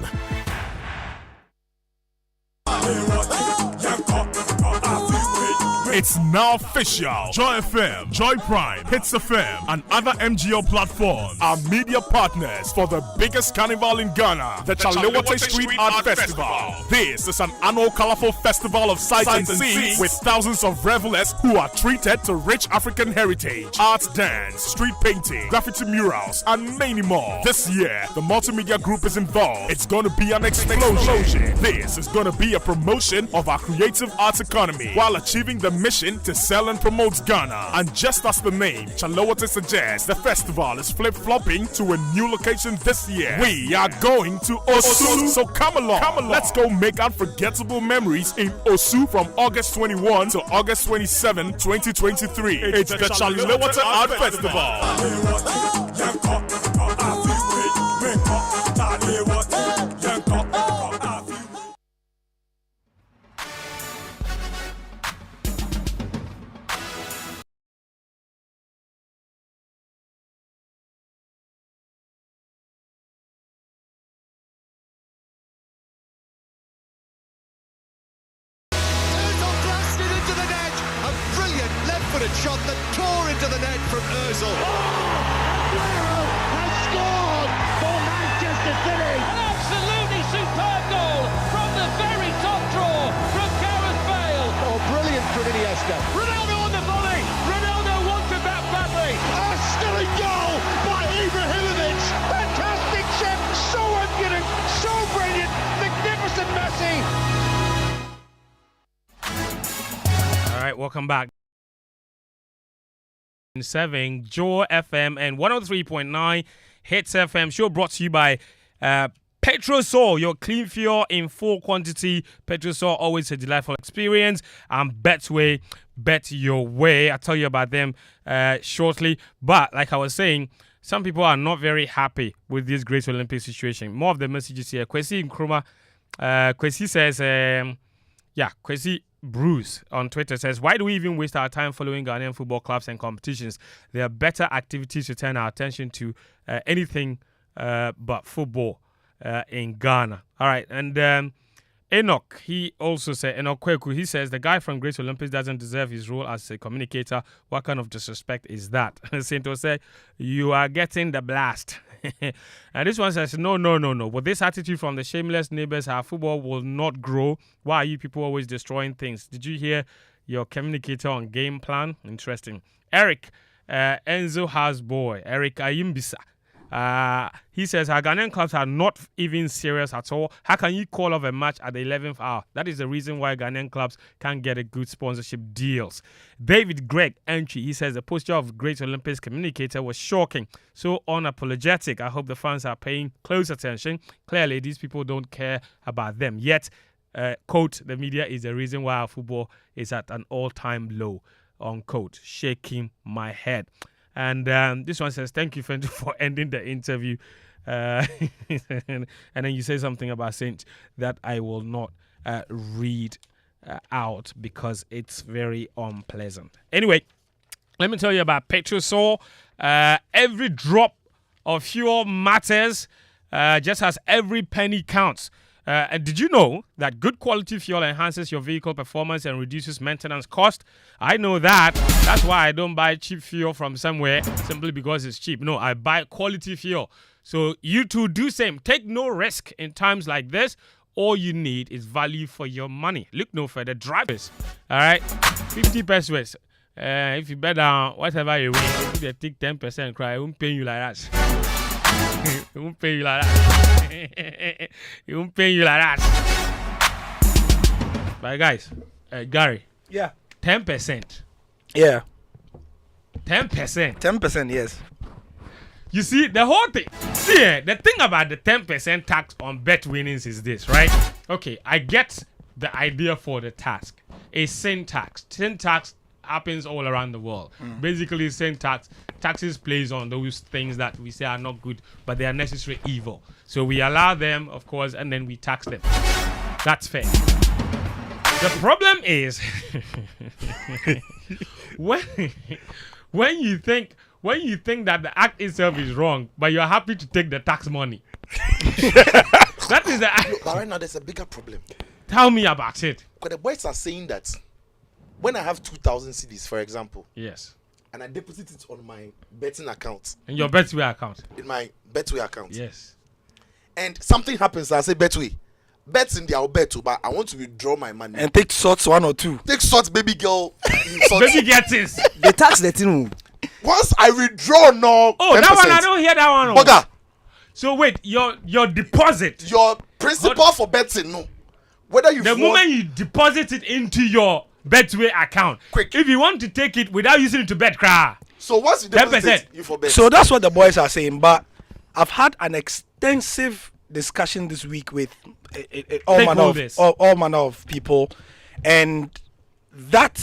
It's now official. Joy FM, Joy Prime, Hits FM, and other MGO platforms are media partners for the biggest carnival in Ghana, the Chalewote Street Art Festival. This is an annual colorful festival of sights and scenes with thousands of revelers who are treated to rich African heritage, art, dance, street painting, graffiti murals, and many more. This year, the multimedia group is involved. It's going to be an explosion. This is going to be a promotion of our creative arts economy while achieving the mission to sell and promote Ghana. And just as the name Chalewote suggests, the festival is flip-flopping to a new location this year. We are going to Osu. So come along. Let's go make unforgettable memories in Osu from August 21 to August 27, 2023. It's the Chalewote Art Festival. Shot that tore into the net from Ozil. Aguero has scored for Manchester City. An absolutely superb goal from the very top draw from Gareth Bale. Oh, brilliant from Iniesta. Ronaldo on the volley. Ronaldo wanted that badly. A stunning goal by Ibrahimovic. Fantastic chip, so impudent, so brilliant, magnificent Messi. All right, welcome back. 7 Joy FM and 103.9 Hits FM. Show brought to you by Petrosol, your clean fuel in full quantity. Petrosol, always a delightful experience. And Betway, bet your way. I'll tell you about them shortly. But like I was saying, some people are not very happy with this Great Olympic situation. More of the messages here. Kwesi Nkrumah, Kwesi says, Kwesi Bruce on Twitter says, why do we even waste our time following Ghanaian football clubs and competitions? There are better activities to turn our attention to anything but football in Ghana. All right. And Enoch, he also said, Enoch Kweku, he says, the guy from Great Olympics doesn't deserve his role as a communicator. What kind of disrespect is that? Sinto said, you are getting the blast. And this one says, no. With this attitude from the shameless neighbors, our football will not grow. Why are you people always destroying things? Did you hear your communicator on game plan? Interesting. Eric, Enzo has boy. Eric Ayimbisa. He says, our Ghanaian clubs are not even serious at all. How can you call off a match at the 11th hour? That is the reason why Ghanaian clubs can't get a good sponsorship deals. David Greg Entry, he says, the posture of Great Olympics communicator was shocking. So unapologetic. I hope the fans are paying close attention. Clearly, these people don't care about them. Yet, quote, the media is the reason why our football is at an all-time low, unquote. Shaking my head. And this one says, thank you, Fentuo, for ending the interview. And then you say something about Saint that I will not read out because it's very unpleasant. Anyway, let me tell you about Petrosol. Every drop of fuel matters, just as every penny counts. And did you know that good quality fuel enhances your vehicle performance and reduces maintenance cost? I know that. That's why I don't buy cheap fuel from somewhere simply because it's cheap. No, I buy quality fuel. So you too do same. Take no risk in times like this. All you need is value for your money. Look no further. Drivers. All right. 50 pesos. If you bet down whatever you win, if you take 10%, cry, it won't pay you like that. It won't pay you like that. It won't pay you like that. But guys, Gary. Yeah. 10%. Yeah. 10%. 10%, yes. You see, the whole thing. See, the thing about the 10% tax on bet winnings is this, right? Okay, I get the idea for the tax. A sin tax. Sin tax happens all around the world. Basically, sin taxes plays on those things that we say are not good, but they are necessary evil. So we allow them, of course, and then we tax them. That's fair. The problem is when you think that the act itself is wrong, but you're happy to take the tax money. That is the act. But right now, there's a bigger problem. Tell me about it. Because the boys are saying that when I have 2,000 cedis, for example, Yes. and I deposit it on my betting account, In your Betway account. in my Betway account, Yes. and something happens, I say Betway, bets in there, I'll bet too, but I want to withdraw my money. And take shots 1 or 2. Take shots, baby girl. Shots. Baby get this. They tax the thing. Once I withdraw, no. Oh, 10%. that one I don't hear that one. Oh. Bugger, So wait, your deposit. your principal for betting, no. Whether you The moment you deposit it into your Betway account, Quick. if you want to take it without using it to bet, cry. so once you deposit 10%. it, you for bet. So that's what the boys are saying. But I've had an extensive discussion this week with all manner of people, and that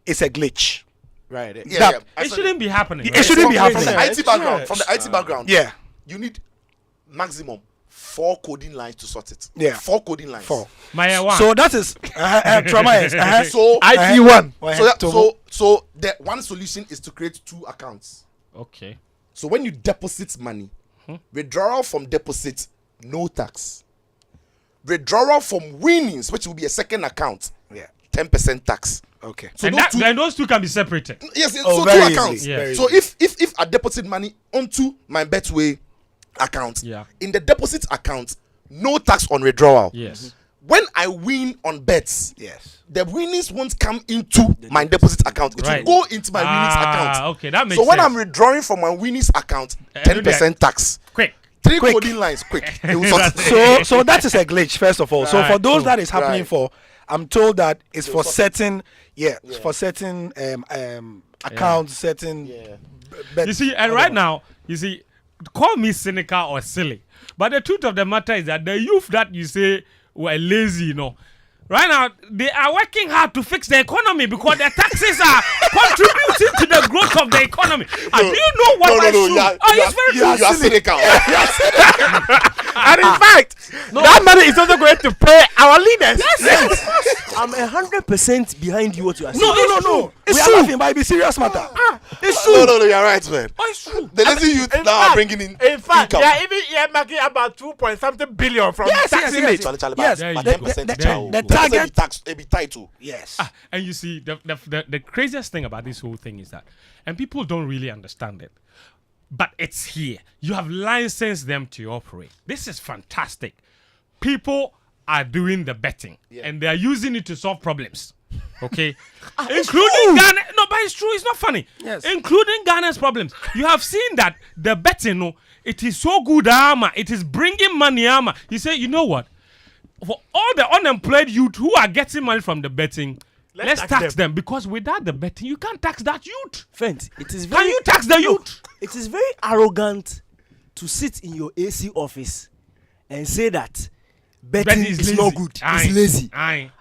is a glitch. Right. yeah. It shouldn't be happening. It shouldn't be From happening. the IT background, from the IT background, Yeah. you need maximum 4 coding lines to sort it. Yeah. 4 coding lines. 4. My one. So that is trauma is So IT1. So the one solution is to create 2 accounts. Okay. So when you deposit money, withdrawal from deposit, no tax. Withdrawal from winnings, which will be a second account, Yeah. 10% tax. Okay. So And those two can be separated. yes, Oh, so 2 very accounts. easily, Yeah. very So easily. if I deposit money onto my Betway account, Yeah. in the deposit account, no tax on withdrawal. Yes. When I win on bets, Yes. the winnings won't come into my deposit account. It Right. will go into my winnings account. Okay, that makes So when sense. I'm withdrawing from my winnings account, Eh, 10% tax. Quick. 3 Quick. coding lines, quick. They will sort it. So that is a glitch, first of all. So Right, for those cool. that is happening Right. for, I'm told that it's for sort certain, for certain accounts, certain. Yeah. Bet- You see, and right now, you see, call me cynical or silly, but the truth of the matter is that the youth that you say were lazy, right now they are working hard to fix the economy because the taxes are contributing to the growth of the economy. And do you know what I should? It's very You are cynical. And in fact, that money is also going to pay our leaders. Yes. I'm 100% behind you. What you are saying. No. We are laughing, but it be serious matter. It's No, true. you're right, man. Oh, it's true. The lazy youth In now are fact- bringing in In fact, income. they are even earmarking about 2-point-something billion from Yes, tax yes, image. yes. Charlie, Yes, There you but go. 10% The- is chow. the 10% target- be tax, be title. Yes. And you see, the craziest thing about this whole thing is that, and people don't really understand it, but it's here. You have licensed them to operate. This is fantastic. People are doing the betting, and they are using it to solve problems. Okay, including Ghana. No, but it's true. It's not funny. Yes. Including Ghana's problems. You have seen that the betting, it is so good, it is bringing money, You say, you know what? For all the unemployed youth who are getting money from the betting, let's tax them, because without the betting, you can't tax that youth. Friend, it is Can very. you tax the youth? It is very arrogant to sit in your AC office and say that betting is not good. Aye. It's lazy. Aye.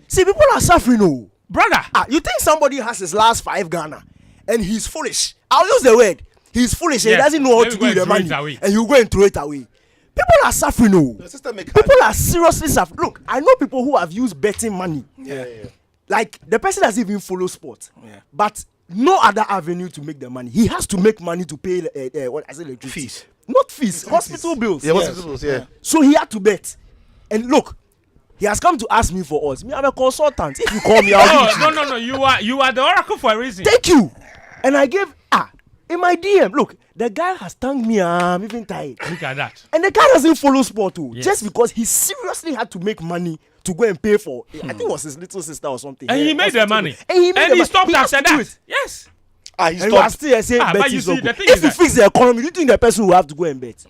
See, people are suffering. Oh, Brother. you think somebody has his last 5 Ghana and he's foolish? I'll use the word. He's foolish. And Yeah. he doesn't know what Let to me do go with the and throw money, it away. and you go and throw it away. People are suffering. Oh, The system make people are seriously suffering. Look, I know people who have used betting money. Yeah. Like the person doesn't even follow sport, but no other avenue to make the money. He has to make money to pay electricity Fees. not fees, hospital bills. Yeah, what's the bills? Yeah. So he had to bet. And look, he has come to ask me for odds. Me, I'm a consultant. If you call me, I'll give it to you. No. You are the oracle for a reason. Thank you. And I gave in my DM. Look, the guy has thanked me. I'm even tired. Look at that. And the guy doesn't follow sport too. Yes. Just because he seriously had to make money to go and pay for. I think it was his little sister or something. And he made the money. And he stopped He has after to do that. it. Yes. He And you are stopped. still saying but bet you is see, not the good. thing If is you that- fix the economy, do you think the person will have to go and bet?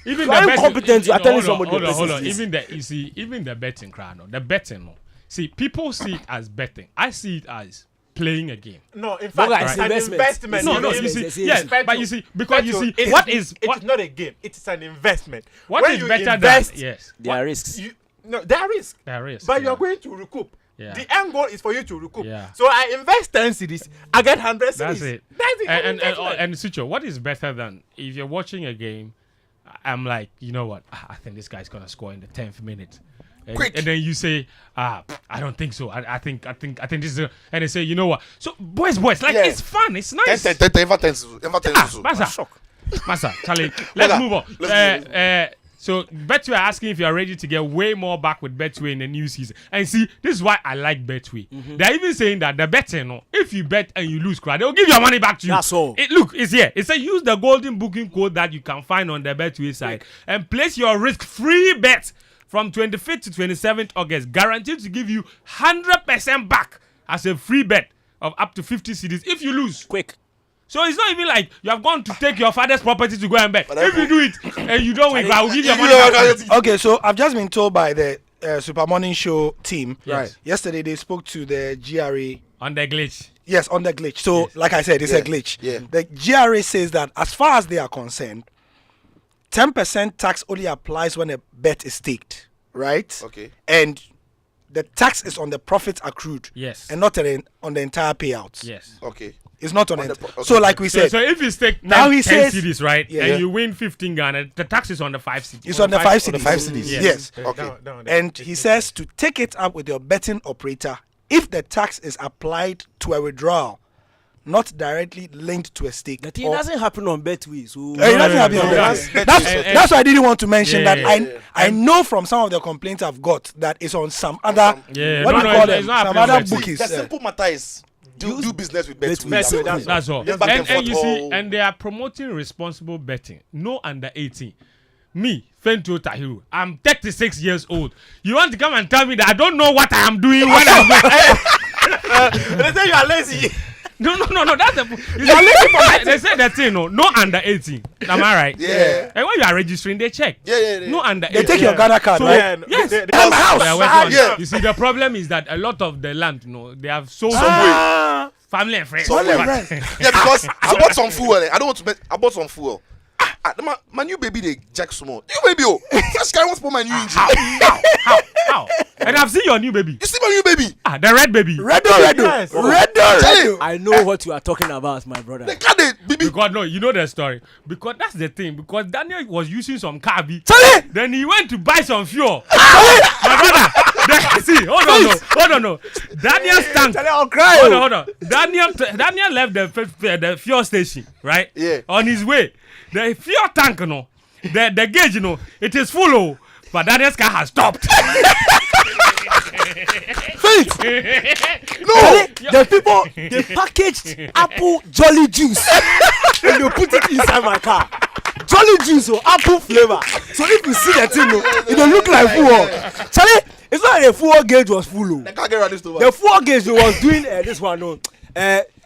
Even You are the betting, incompetent, you are telling somebody hold the on. person is Even the betting crowd, the betting. See, people see it as betting. I see it as playing a game. No, in fact, guys, it's an investment. investment. No, It's you investment. see, yes, but you see, because you see, It what is not a game. It is an investment. what When is you better invest, than yes, There are risks. there are risks. there is, But you yeah. are going to recoup. Yeah. The end goal is for you to recoup. Yeah. So I invest 10 cities, I get 100 cities. That's it. That's it. And Sitsofe, what is better than if you're watching a game? I'm like, you know what? I think this guy's gonna score in the 10th minute. Quick. And then you say, I don't think so. I think this is. And they say, you know what? So boys, like Yeah. it's fun. It's nice. Ever 10. Massa, Charlie, let's Brother, move on. let's So Betway are asking if you are ready to get way more back with Betway in the new season. And see, this is why I like Betway. They're even saying that the betting, if you bet and you lose, they'll give your money back to you. That's all. Look, it's here. It says use the golden booking code that you can find on the Betway site and place your risk-free bet from 25th to 27th August, guaranteed to give you 100% back as a free bet of up to 50 cedis if you lose. Quick. So it's not even like you have gone to take your father's property to go and bet. If you do it and you don't win, I will give your money back. Okay, so I've just been told by the Super Morning Show team. Yes. Right. Yesterday they spoke to the GRA. On the glitch. Yes, on the glitch. So, like I said, it's a glitch. Yeah. The GRA says that as far as they are concerned, 10% tax only applies when a bet is staked, right? Okay. And the tax is on the profits accrued. Yes. And not on the entire payouts. Yes. Okay. It's not on On the. the pro- So, okay. like we said, So if you stake Now 10, he 10 says- CDs, right, Yeah. and you win 15 Ghana, the tax is on the 5 CDs. it's on the 5 On the cities. 5 cities. Yes. Okay. And he says to take it up with your betting operator if the tax is applied to a withdrawal, not directly linked to a stake. The thing or- doesn't happen on Betway. So It doesn't happen on no, that. no. That's why I didn't want to mention Yeah, that. yeah, I know from some of the complaints I've got that it's on some other Yeah, what no, do you no, call it's them? not Some happening other on Betway. bookies. The simple matter is do business with Betway. Betway, That's all. Just back And and you forth. see, and they are promoting responsible betting. No under 18. Me, Fentuo Tahiru, I'm 36 years old. You want to come and tell me that I don't know what I am doing when I'm They say you are lazy. No. That's the. They said that thing. No under 18. Am I right? Yeah. And when you are registering, they check. Yeah. No under 18. They take your Ghana card, So, right? yes. They- They are working on it. Yeah. You see, the problem is that a lot of the land, they have sold Ah, family and friends. Somewhere. right. Yeah, because I bought some fuel. I don't want to bet. I bought some fuel. My new baby, they jack small. New baby, first guy wants to put my new engine. How? And I've seen your new baby. You see my new baby? The red baby. Redo. I know what you are talking about, my brother. The car, they baby. Because no, you know the story. Because that's the thing. Because Daniel was using some carby. Charlie! Then he went to buy some fuel. My brother. See, hold on, no. Daniel's tank. I'll cry. Hold on. Daniel left the fuel station, right? Yeah. On his way, the fuel tank, the gauge, it is full, but Daniel's car has stopped. The people they packaged apple jolly juice and they put it inside my car. Jolly juice or apple flavor. So if you see that thing, it don't look like full. Charlie, it's not like the full gauge was full. The car get around this door. The full gauge was doing this one. No.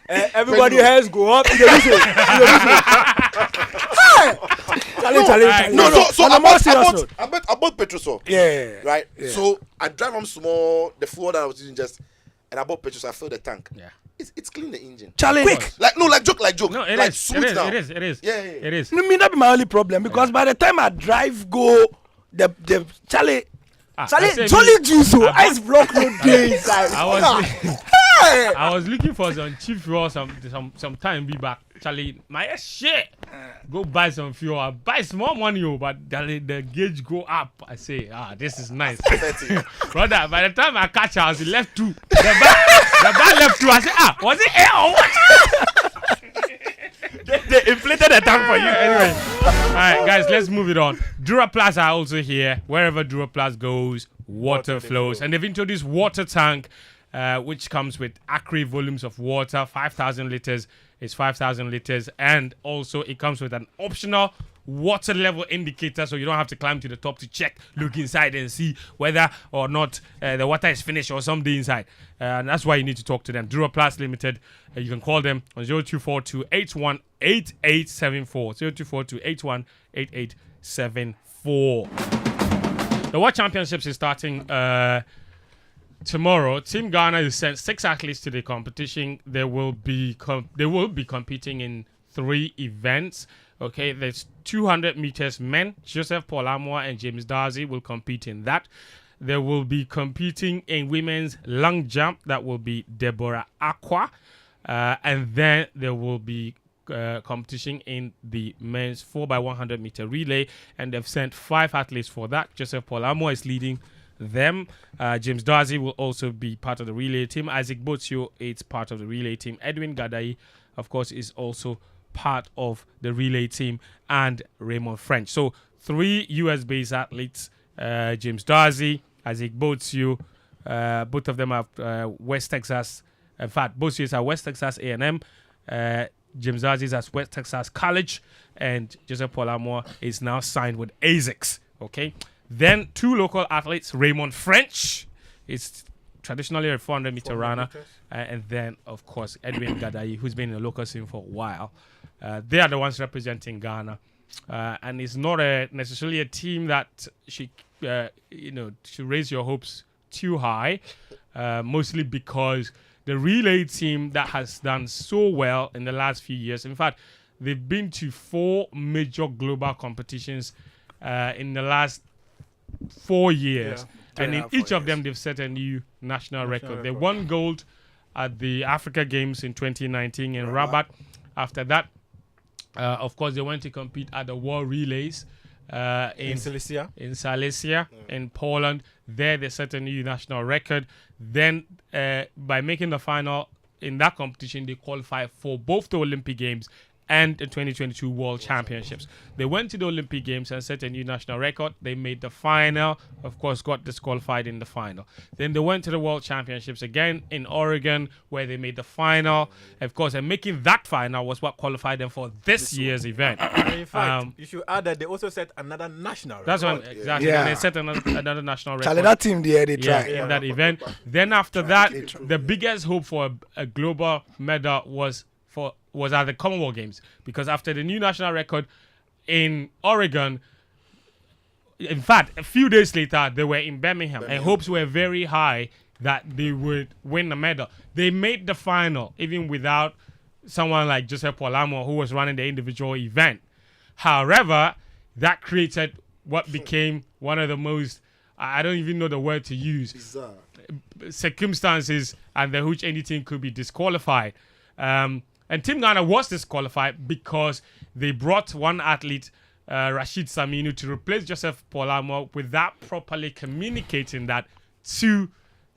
Everybody hands go up. Charlie. No. So On I a more serious note. bought petrol. Yeah. Right. So I drive home small. The fuel that I was using and I bought petrol. So I filled the tank. Yeah. It's clean the engine. Charlie. Quick. Like joke. No, it like is. smooth It now. is. Yeah. It is. No, me that be my only problem because by the time I drive go the Charlie. Charlie, I said jolly me- juice, I ice block no day inside. I was looking for some cheap fuel some time be back. Charlie, my shit. Go buy some fuel. I buy small money, but the gauge go up. I say, this is nice. Brother, by the time I catch her, I was left 2. The bar left 2. I say, was it air or what? they inflated the tank for you. Anyway, all right, guys, let's move it on. Duraplast are also here. Wherever Duraplast goes, water flows. And they've introduced water tank, which comes with accurate volumes of water. 5,000 liters is 5,000 liters. And also it comes with an optional water level indicator, so you don't have to climb to the top to check, look inside and see whether or not the water is finished or something inside. And that's why you need to talk to them. Duraplast Limited. You can call them on 0242 818874. 0242 818874. The World Championships is starting tomorrow. Team Ghana has sent 6 athletes to the competition. They will be competing in 3 events. Okay, there's 200 meters men. Joseph Paul Amoah and James Darcy will compete in that. They will be competing in women's long jump. That will be Deborah Aqua. And then there will be competition in the men's 4x100 meter relay. And they've sent 5 athletes for that. Joseph Paul Amoah is leading them. James Darcy will also be part of the relay team. Isaac Botsio is part of the relay team. Edwin Gadai, of course, is also part of the relay team, and Raymond French. So 3 US-based athletes, James Darcy, Isaac Botsio, both of them are West Texas. In fact, Botsio is at West Texas A&M. James Darcy is at West Texas College, and Joseph Paul Amoah is now signed with ASICS. Okay. Then 2 local athletes, Raymond French is traditionally a 400 meter runner, and then of course Edwin Gadai, who's been in the local scene for a while. They are the ones representing Ghana, and it's not necessarily a team that should raise your hopes too high, mostly because the relay team that has done so well in the last few years. In fact, they've been to 4 major global competitions in the last 4 years, and in each of them they've set a new national record. They won gold at the Africa Games in 2019 in Rabat. After that, of course, they went to compete at the World Relays in Silesia, in Poland. There, they set a new national record. Then, by making the final in that competition, they qualified for both the Olympic Games and the 2022 World Championships. They went to the Olympic Games and set a new national record. They made the final, of course, got disqualified in the final. Then they went to the World Championships again in Oregon, where they made the final. Of course, and making that final was what qualified them for this year's event. In fact, you should add that they also set another national record. That's one, exactly. Yeah. And they set another national record. Charlie, that team there, they tried. In that event. Then after that, the biggest hope for a global medal was at the Commonwealth Games, because after the new national record in Oregon, in fact, a few days later, they were in Birmingham, and hopes were very high that they would win the medal. They made the final, even without someone like Joseph Paul Amoah, who was running the individual event. However, that created what became one of the most, I don't even know the word to use, Bizarre. circumstances under which any team could be disqualified. And Team Ghana was disqualified because they brought one athlete, Rashid Saminu, to replace Joseph Paul Amoah without properly communicating that to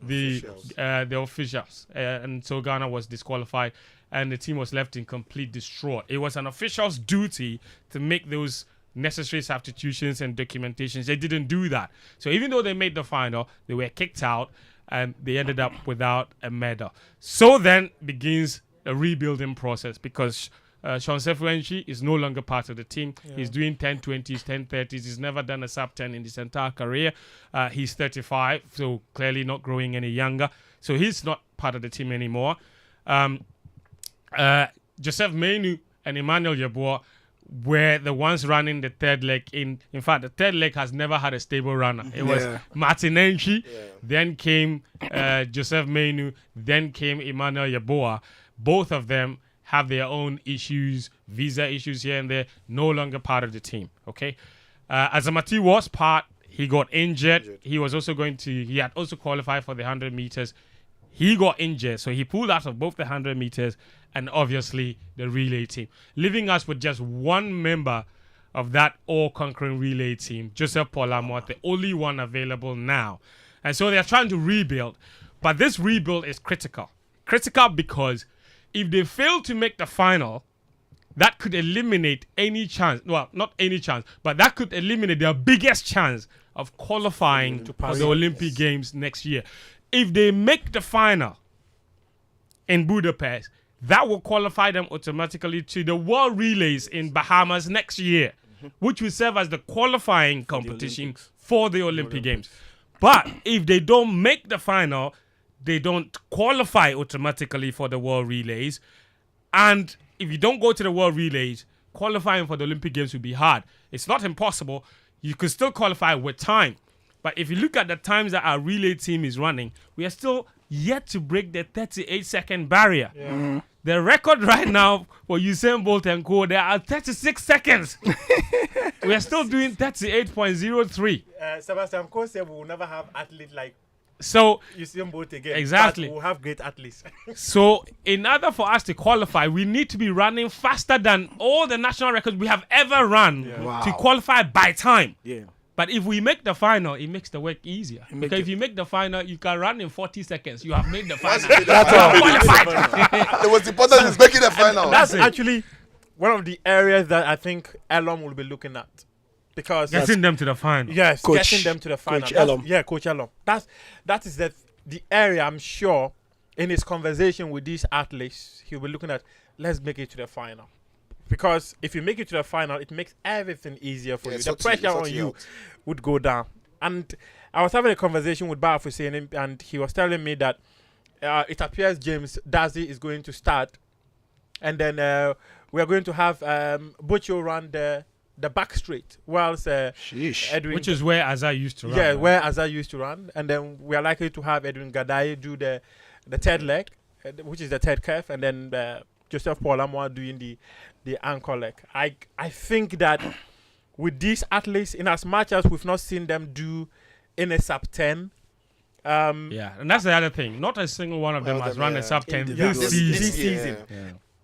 the officials. And so Ghana was disqualified, and the team was left in complete distraught. It was an official's duty to make those necessary substitutions and documentations. They didn't do that. So even though they made the final, they were kicked out, and they ended up without a medal. So then begins a rebuilding process, because Sean Sefuenchi is no longer part of the team. He's doing 10-20s, 10-30s. He's never done a sub-10 in his entire career. He's 35, so clearly not growing any younger. So he's not part of the team anymore. Joseph Menu and Emmanuel Yeboah were the ones running the third leg. In fact, the third leg has never had a stable runner. It was Martin Enchi, then came Joseph Menu, then came Emmanuel Yeboah. Both of them have their own issues, visa issues here and there, no longer part of the team, okay? Azamati was part. He got injured. He was also he had also qualified for the 100 meters. He got injured, so he pulled out of both the 100 meters and obviously the relay team, leaving us with just one member of that all-conquering relay team, Joseph Paul Amoah, the only one available now. And so they're trying to rebuild, but this rebuild is critical. Critical because if they fail to make the final, that could eliminate any chance. Well, not any chance, but that could eliminate their biggest chance of qualifying for the Olympic Games next year. If they make the final in Budapest, that will qualify them automatically to the World Relays in Bahamas next year, which will serve as the qualifying competition for the Olympic Games. But if they don't make the final, they don't qualify automatically for the World Relays. And if you don't go to the World Relays, qualifying for the Olympic Games will be hard. It's not impossible. You could still qualify with time. But if you look at the times that our relay team is running, we are still yet to break the 38-second barrier. The record right now for Usain Bolt and co, they are 36 seconds. We are still doing 38.03. Sebastian Coe said we will never have athletes like Usain Bolt again. Exactly. But we'll have great athletes. So in order for us to qualify, we need to be running faster than all the national records we have ever run to qualify by time. Yeah. But if we make the final, it makes the work easier. Because if you make the final, you can run in 40 seconds. You have made the final. The most important is making the final. That's actually one of the areas that I think Elom will be looking at. Because getting them to the final. Yes, Coach, getting them to the final. Coach Elom. Yeah, Coach Elom. That is the area I'm sure in his conversation with these athletes, he'll be looking at, let's make it to the final. Because if you make it to the final, it makes everything easier for you. The pressure on you would go down. And I was having a conversation with Bar Hussein, and he was telling me that it appears James Dazi is going to start. And then we are going to have Bocho run the back straight, whilst Edwin, which is where Azar used to run. Yeah, where Azar used to run. And then we are likely to have Edwin Gadai do the third leg, which is the third calf, and then Joseph Paul Amoa doing the ankle leg. I think that with these athletes, in as much as we've not seen them do in a sub 10, and that's the other thing. Not a single one of them has run a sub 10 this season.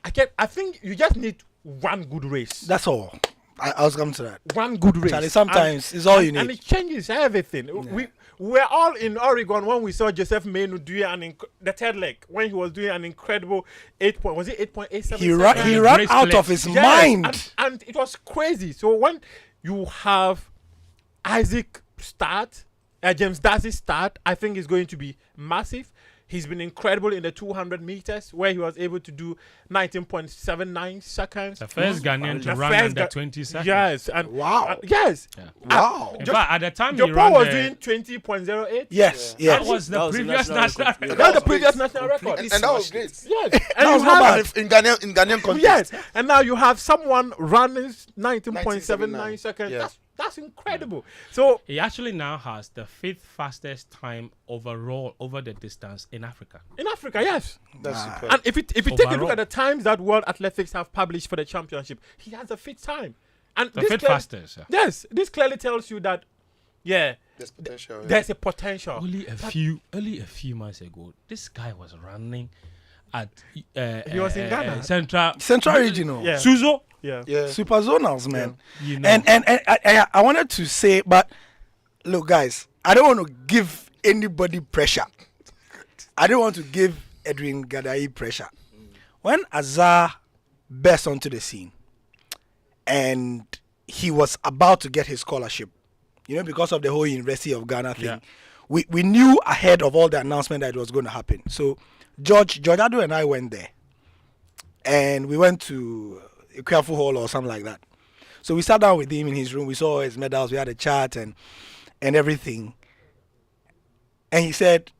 I think you just need one good race. That's all. I was coming to that. One good race. Charlie, sometimes it's all you need. And it changes everything. Yeah. We were all in Oregon when we saw Joseph Menu do the third leg, when he was doing an incredible 8.87. He ran out of his mind. And it was crazy. So when you have Isaac start, James Darcy start, I think it's going to be massive. He's been incredible in the 200 meters, where he was able to do 19.79 seconds. The first Ghanaian to run under 20 seconds. Yes. And wow. Yes. Yeah. Wow. In fact, at the time Joe Paul was doing 20.08. Yes. That was the previous national record. That was the previous national record. And that was great. Yes. And that was not bad. In Ghanaian context. Yes. And now you have someone running 19.79 seconds. Yeah. That's incredible. So he actually now has the 5th fastest time overall over the distance in Africa. In Africa, yes. That's superb. And if you take a look at the times that World Athletics have published for the championship, he has the 5th time. And the 5th fastest. Yes, this clearly tells you that there's potential. There's a potential. Only a few months ago, this guy was running at he was in Ghana. Central Regional. Yeah. Suzo. Yeah. Super zonals, man. Yeah. You know. And I wanted to say, but look, guys, I don't want to give anybody pressure. I don't want to give Edwin Gadai pressure. When Azar burst onto the scene and he was about to get his scholarship, because of the whole University of Ghana thing, we knew ahead of all the announcement that it was going to happen. So George Ado and I went there, and we went to a Careful Hall or something like that. So we sat down with him in his room. We saw his medals. We had a chat and everything. And he said,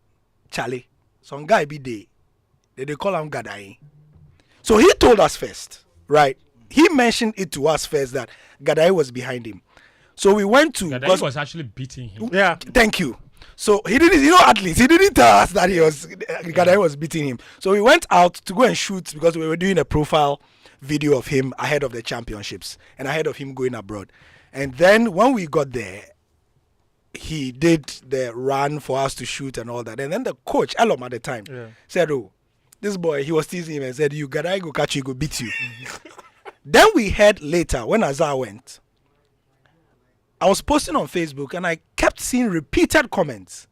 Charlie, some guy be there. They call him Gadai. So he told us first, right? He mentioned it to us first that Gadai was behind him. So we went to... Gadai was actually beating him. Yeah. Thank you. So he didn't, athletes, he didn't tell us that Gadai was beating him. So we went out to go and shoot because we were doing a profile video of him ahead of the championships and ahead of him going abroad. And then when we got there, he did the run for us to shoot and all that. And then the coach, Elom at the time, said, oh, this boy, he was teasing him and said, you Gadai go catch you, go beat you. Then we heard later when Azar went, I was posting on Facebook and I kept seeing repeated comments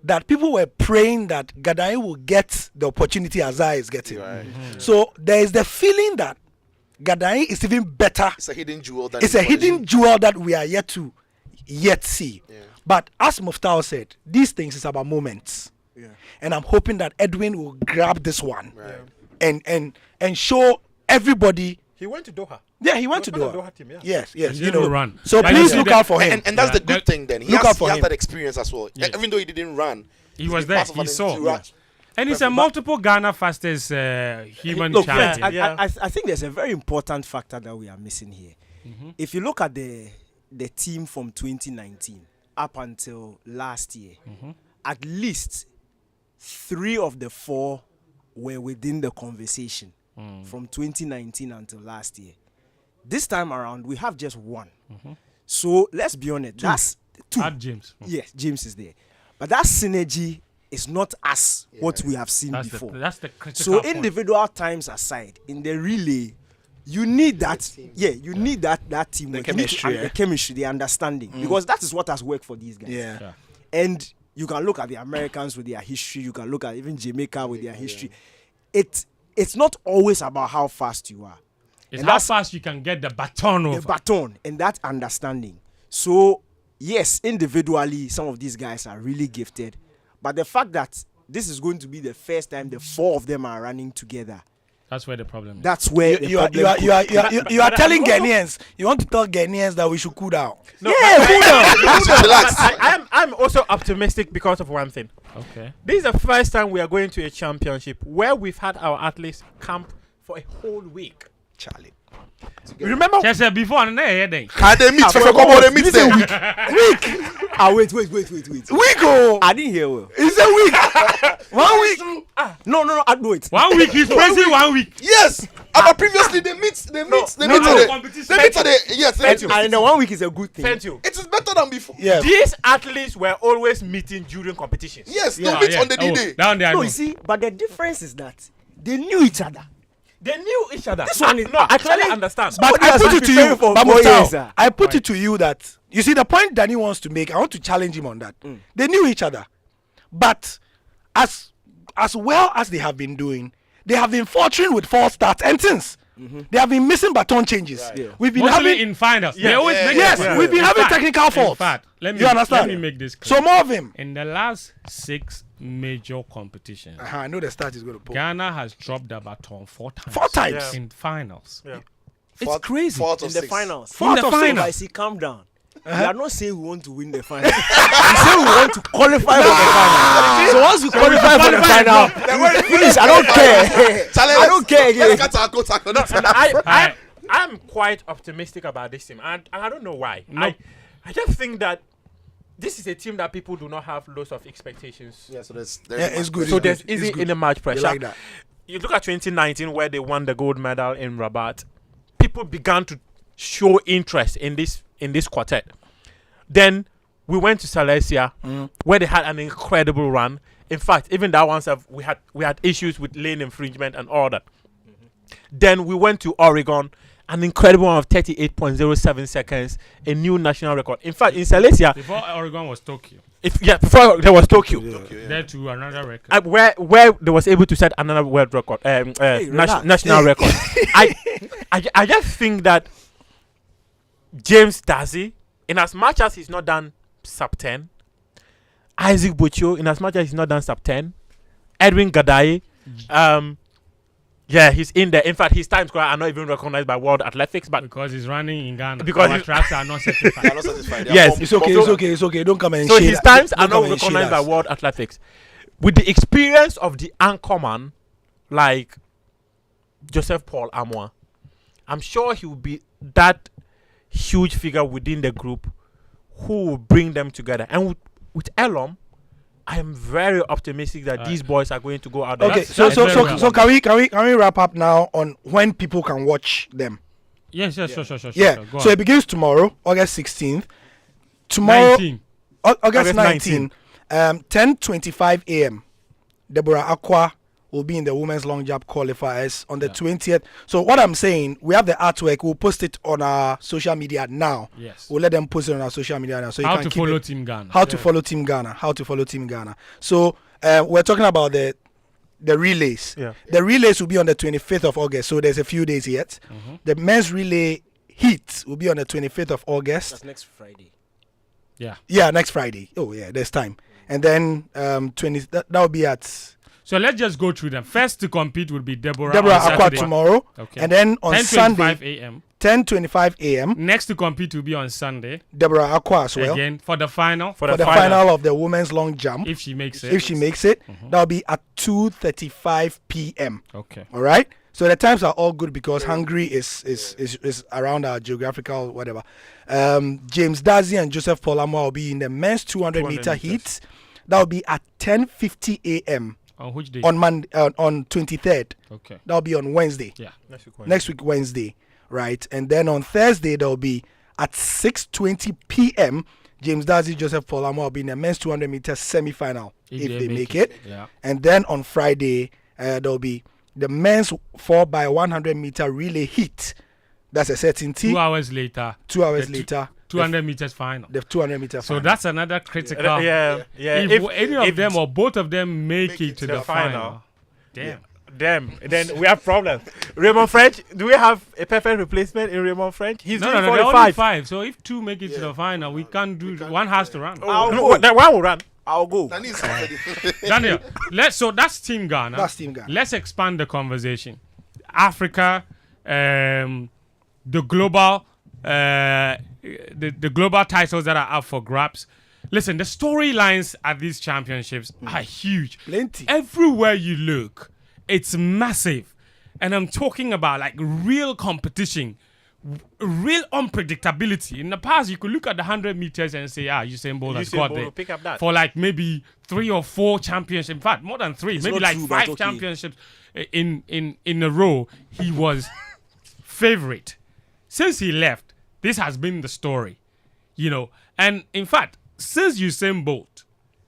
that people were praying that Gadai will get the opportunity Azar is getting. Right. So there is the feeling that Ghanaian is even better. It's a hidden jewel. It's a hidden jewel that we are yet to see. Yeah. But as Muftawu said, these things is about moments. Yeah. And I'm hoping that Edwin will grab this one and show everybody. He went to Doha. Yeah, he went to Doha. Doha team, Yes. You know, run. So please look out for him. And that's the good thing then. He has that experience as well. Yes. Even though he didn't run, he was there. He saw. Yeah. And he's a multiple Ghana fastest human champion. I think there's a very important factor that we are missing here. Mm-hmm. If you look at the team from 2019 up until last year, at least 3 of the 4 were within the conversation from 2019 until last year. This time around, we have just 1. So let's be honest. That's 2. Add James. Yes, James is there. But that synergy is not as what we have seen before. That's the critical So point. individual times aside, in the relay, you need that. You need that teamwork. The chemistry, the chemistry, the understanding, because that is what has worked for these guys. Yeah. And you can look at the Americans with their history. You can look at even Jamaica with their history. It's not always about how fast you are. It's how fast you can get the baton over. The baton and that understanding. So yes, individually, some of these guys are really gifted, but the fact that this is going to be the first time the 4 of them are running together. That's where the problem is. That's where you are telling Ghanaians. You want to tell Ghanaians that we should cool down. No, cool down. Relax. I'm also optimistic because of one thing. Okay. This is the first time we are going to a championship where we've had our athletes camp for a whole week. Charlie. Remember? Just before and then. They meet. They meet them. Week. Wait. Week. Oh, I didn't hear well. It's a week. 1 week. No. Wait. 1 week. He's praising 1 week. Yes. But previously they meet. They meet. Yes. And the 1 week is a good thing. Fentuo. It is better than before. Yeah. These athletes were always meeting during competitions. Yes. They meet on the D-Day. Down there. No, you see, but the difference is that they knew each other. They knew each other. This one is I clearly understand. But I put it to you, Muftawu, I put it to you that you see the point Danny wants to make. I want to challenge him on that. They knew each other, but as well as they have been doing, they have been faltering with false starts and since. They have been missing baton changes. Right. Yeah. We've been mostly in finals. We've been having technical faults. In fact, let me make this clear. So more of him. In the last 6 major competitions, I know the start is going to pull. Ghana has dropped the baton 4 times. 4 times in finals. Yeah. It's crazy. In the finals. In the finals. I see, calm down. We are not saying we want to win the final. We say we want to qualify for the final. So once we qualify for the final, finish. I don't care. I don't care again. I'm quite optimistic about this team, and I don't know why. No. I just think that this is a team that people do not have lots of expectations. Yeah, so there's it's good. So there's easy in the match pressure. Like that. You look at 2019 where they won the gold medal in Rabat. People began to show interest in this quartet. Then we went to Silesia where they had an incredible run. In fact, even that one we had issues with lane infringement and all that. Then we went to Oregon, an incredible one of 38.07 seconds, a new national record. In fact, in Silesia, before Oregon was Tokyo. Before there was Tokyo. There to another record. Where they was able to set another world record, national record. I just think that James Dazi, in as much as he's not done sub 10, Isaac Bocho, in as much as he's not done sub 10, Edwin Gadaye, he's in there. In fact, his times are not even recognized by World Athletics, but because he's running in Ghana. Because our tracks are not certified. Yes, it's okay. Don't come and so his times are not recognized by World Athletics. With the experience of the anchorman like Joseph Paul Amoah, I'm sure he will be that huge figure within the group who will bring them together. And with Elom, I am very optimistic that these boys are going to go out there. Okay, so can we wrap up now on when people can watch them? Yes, sure. Yeah, so it begins tomorrow, August 16th. Tomorrow, 19. August 19th, 10:25 a.m. Deborah Aqua will be in the women's long jump qualifiers on the 20th. So what I'm saying, we have the artwork. We'll post it on our social media now. Yes. We'll let them post it on our social media now. So how you can to follow Team Ghana. How to follow Team Ghana. So we're talking about the the relays. Yeah. The relays will be on the 25th of August, so there's a few days yet. The men's relay heat will be on the 25th of August. That's next Friday. Yeah, next Friday. Oh yeah, there's time. And then 20 that will be at So let's just go through them. First to compete will be Deborah Aqua Saturday. tomorrow. Okay. And then on 10:25 Sunday, a.m. 10:25 a.m. Next to compete will be on Sunday. Deborah Aqua as well. Again for the final. For the final of the women's long jump. If she makes it. If she makes it, that'll be at 2:35 p.m. Okay. All right. So the times are all good because Hungary is around our geographical whatever. James Dazi and Joseph Polamo will be in the men's 200 meter heat. That will be at 10:50 a.m. On which day? On Monday, on 23rd. Okay. That'll be on Wednesday. Yeah. Next week Wednesday, right? And then on Thursday that'll be at 6:20 p.m. James Dazi, Joseph Polamo will be in the men's 200 meter semi-final if they make it. Yeah. And then on Friday there'll be the men's 4x100 meter relay heat. That's a certainty. 2 hours later. 2 hours later. 200 meters final. The 200 meter final. So that's another critical. Yeah. If any of them or both of them make it to the final. Damn. Damn. Then we have problems. Raymond French, do we have a perfect replacement in Raymond French? He's No, doing there are only 45. 5. So if 2 make it to the final, we can't do. One has to run. That one will run. I'll go. Nani is already- Daniel, so that's Team Ghana. That's Team Ghana. Let's expand the conversation. Africa, the global, the global titles that are up for grabs. Listen, the storylines at these championships are huge. Plenty. Everywhere you look, it's massive, and I'm talking about like real competition. Real unpredictability. In the past, you could look at the 100 meters and say, Usain Bolt has Usain got Bolt there will pick up that. for like maybe 3 or 4 championships. In fact, more than 3, maybe not like true, but 5 okay. championships in a row. He was favorite. Since he left, this has been the story, you know. And in fact, since Usain Bolt,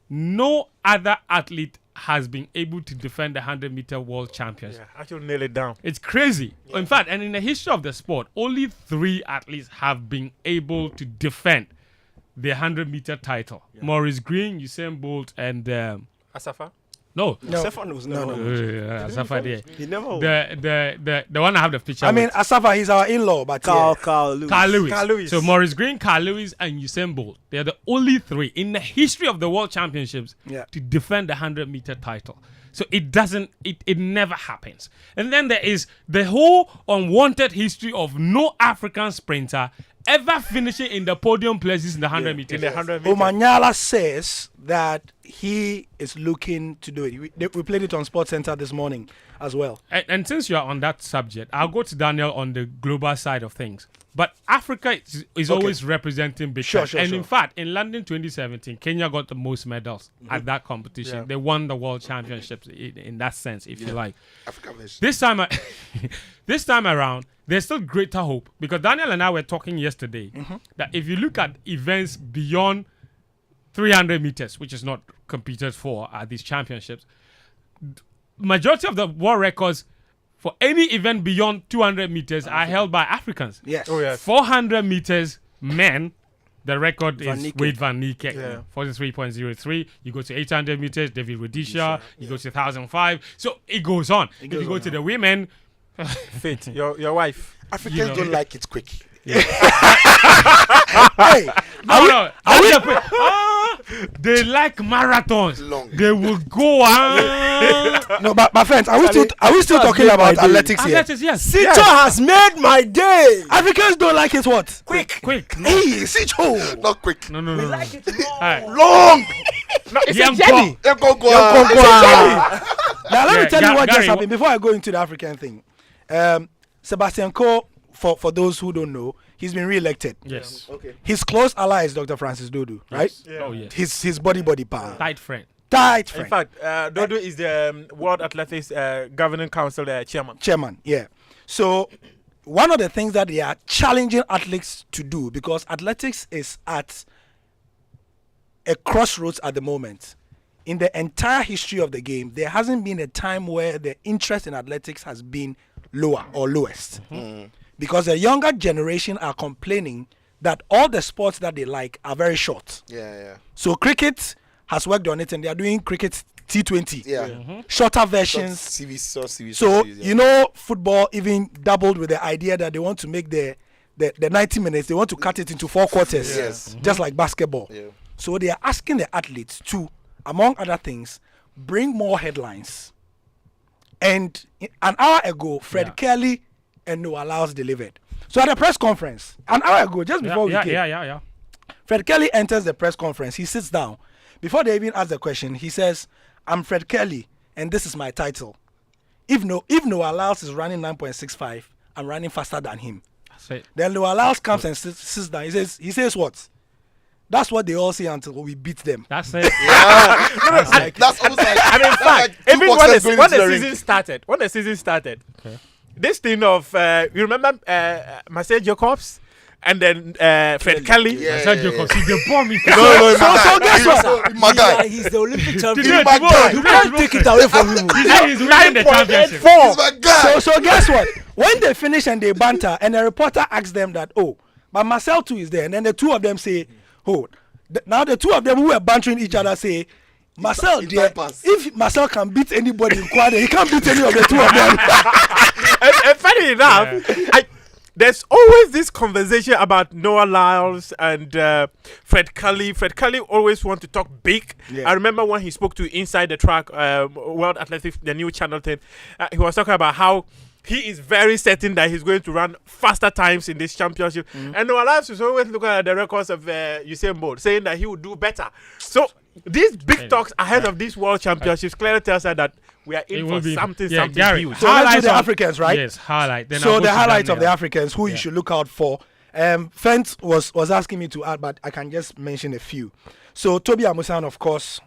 no other athlete has been able to defend the 100-meter world championship. Yeah, actually nail it down. It's crazy. In fact, and in the history of the sport, only 3 athletes have been able to defend the 100-meter title. Maurice Green, Usain Bolt, and Asafa? no. Stefan was never. Asafa there. He never. The one I have the picture. I mean, with. Asafa, he's our in-law, but Carl Lewis. Carl Lewis. Carl Lewis. So Maurice Green, Carl Lewis, and Usain Bolt. They're the only 3 in the history of the World Championships to defend the 100-meter title. So it never happens. And then there is the whole unwanted history of no African sprinter ever finishing in the podium places in the 100 meters. In the 100 meters. Omanyala says that he is looking to do it. We played it on Sports Center this morning as well. And since you are on that subject, I'll go to Daniel on the global side of things. But Africa is always representing big time. And in fact, in London 2017, Kenya got the most medals at that competition. Yeah. They won the world championships in that sense, if you like. Africa version. This time around, there's still greater hope because Daniel and I were talking yesterday that if you look at events beyond 300 meters, which is not competed for at these championships, majority of the world records for any event beyond 200 meters are held by Africans. Yes. Oh, yes. 400 meters men, the record is Niekerk. Wade Van Niekerk, Yeah. 43.03. You go to 800 meters, David Rudisha. You go to 1005. So it goes on. If you go to the women, Faith, your wife. Africans don't like it quick. Hey, they like marathons. Long. They will go on. no, but my friends, are we still talking about athletics here? Athletics, yes. Sitso has made my day. Africans don't like it what? Quick. Hey, Sitso. Not quick. No. Like it long. Alright. Long. No, it's Young a jelly. Now let me tell you what Gary, just happened before I go into the African thing. Sebastian Coe, for those who don't know, he's been re-elected. Yes. Okay. His close ally is Dr. Francis Dodo, right? Yeah. Oh, yes. His body power. Tight friend. Tight In friend. fact, Dodo is the World Athletics Governing Council chairman. Yeah. So one of the things that they are challenging athletes to do, because athletics is at a crossroads at the moment. In the entire history of the game, there hasn't been a time where the interest in athletics has been lower or lowest. Because the younger generation are complaining that all the sports that they like are very short. Yeah. So cricket has worked on it, and they are doing cricket T20. Yeah. Shorter versions. CV, So you know, football even doubled with the idea that they want to make the 90 minutes. They want to cut it into 4 quarters. Yes. Just like basketball. Yeah. So they are asking the athletes to, among other things, bring more headlines. And an hour ago, Fred Kelly and Noah Lyles delivered. So at the press conference, an hour ago, just before we came, Fred Kelly enters the press conference. He sits down. Before they even ask the question, he says, "I'm Fred Kelly, and this is my title. If Noah Lyles is running 9.65, I'm running faster than him." That's it. Then Noah Lyles comes and sits down. He says what? That's what they all say until we beat them. That's it. That's almost like. And in fact, even when the season started, this thing of you remember Marcel Jacobs and then Fred Kelly. I said Jacobs, he the bomb. So guess what? My guy. He's the Olympic champion. Today, my guy. You can't take it away from him. He's winning the championship. He's my guy. So guess what? When they finish and they banter, and the reporter asks them that, but Marcel too is there, and then the two of them say, now the two of them who were bantering each other say, Marcel, dear, if Marcel can beat anybody in Kwade, he can't beat any of the two of them. and funny enough, there's always this conversation about Noah Lyles and Fred Kelly. Fred Kelly always want to talk big. I remember when he spoke to Inside the Track, World Athletics, the new channel thing, he was talking about how he is very certain that he's going to run faster times in this championship. And Noah Lyles is always looking at the records of Usain Bolt, saying that he would do better. So these big talks ahead of these World Championships clearly tells us that we are in for something Gary, huge. So let's do the Africans, right? Yes, highlight. Then So the highlights of the Africans, who you should look out for. Fent was asking me to add, but I can just mention a few. So Toby Amusan, of course,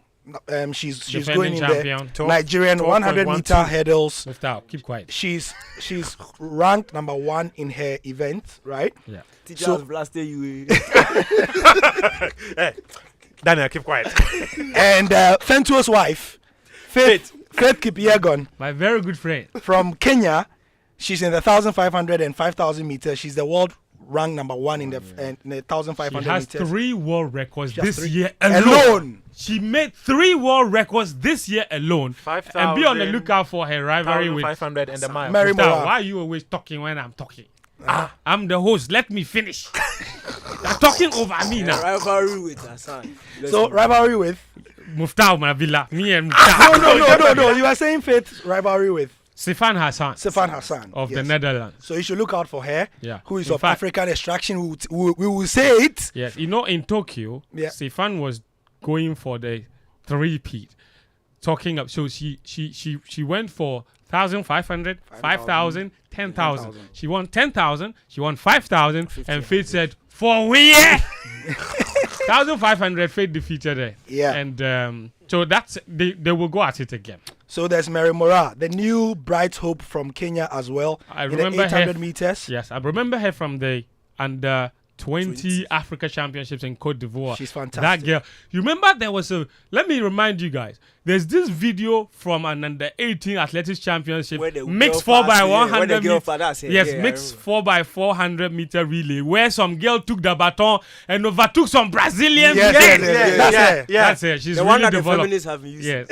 she's going in champion. the Nigerian 100 meter hurdles. Muftawu, keep quiet. She's ranked number 1 in her event, right? Yeah. Teacher has blasted you. Hey, Daniel, keep quiet. And Fentuo's wife, Faith Kipyegon, My very good friend. from Kenya, she's in the 1,500 and 5,000 meters. She's the world ranked number 1 in the 1,500 She has meters. 3 world records She has this 3 year alone. She made 3 world records this year alone. 5,000, And be on the lookout for her rivalry with 500 and the mile. Mary Muftawu. Moraa. Why are you always talking when I'm talking? I'm the host. Let me finish. You're talking over me now. Rivalry with Hassan. So rivalry with Muftawu, Nabila. Me and Muftawu. no. You are saying Faith rivalry with Sifan Hassan. Sifan Hassan Of the yes. Netherlands. So you should look out for her. Yeah. Who is In of fact- African extraction? We will say it. Yes. You know, in Tokyo, Yeah. Sifan was going for the 3-peat. Talking up. So she went for 1,500, 5,000, 10,000. She won 10,000. She won 5,000. And Faith said, for we 1,500. Faith defeated her. Yeah. And so that's they will go at it again. So there's Mary Moraa, the new bright hope from Kenya as well. I in remember the 800 her. meters. Yes, I remember her from the under 20 Africa Championships in Cote d'Ivoire. She's fantastic. That girl. You remember there was let me remind you guys. There's this video from an under 18 athletics championship Where the mixed girl 4x100 the girl meters. fathers here. Yes, Yeah, I mixed remember. 4x400 meter relay where some girl took the baton and overtook some Brazilians. Yes. That's her. That's her. She's The really one that the developed. feminists have used. Yes.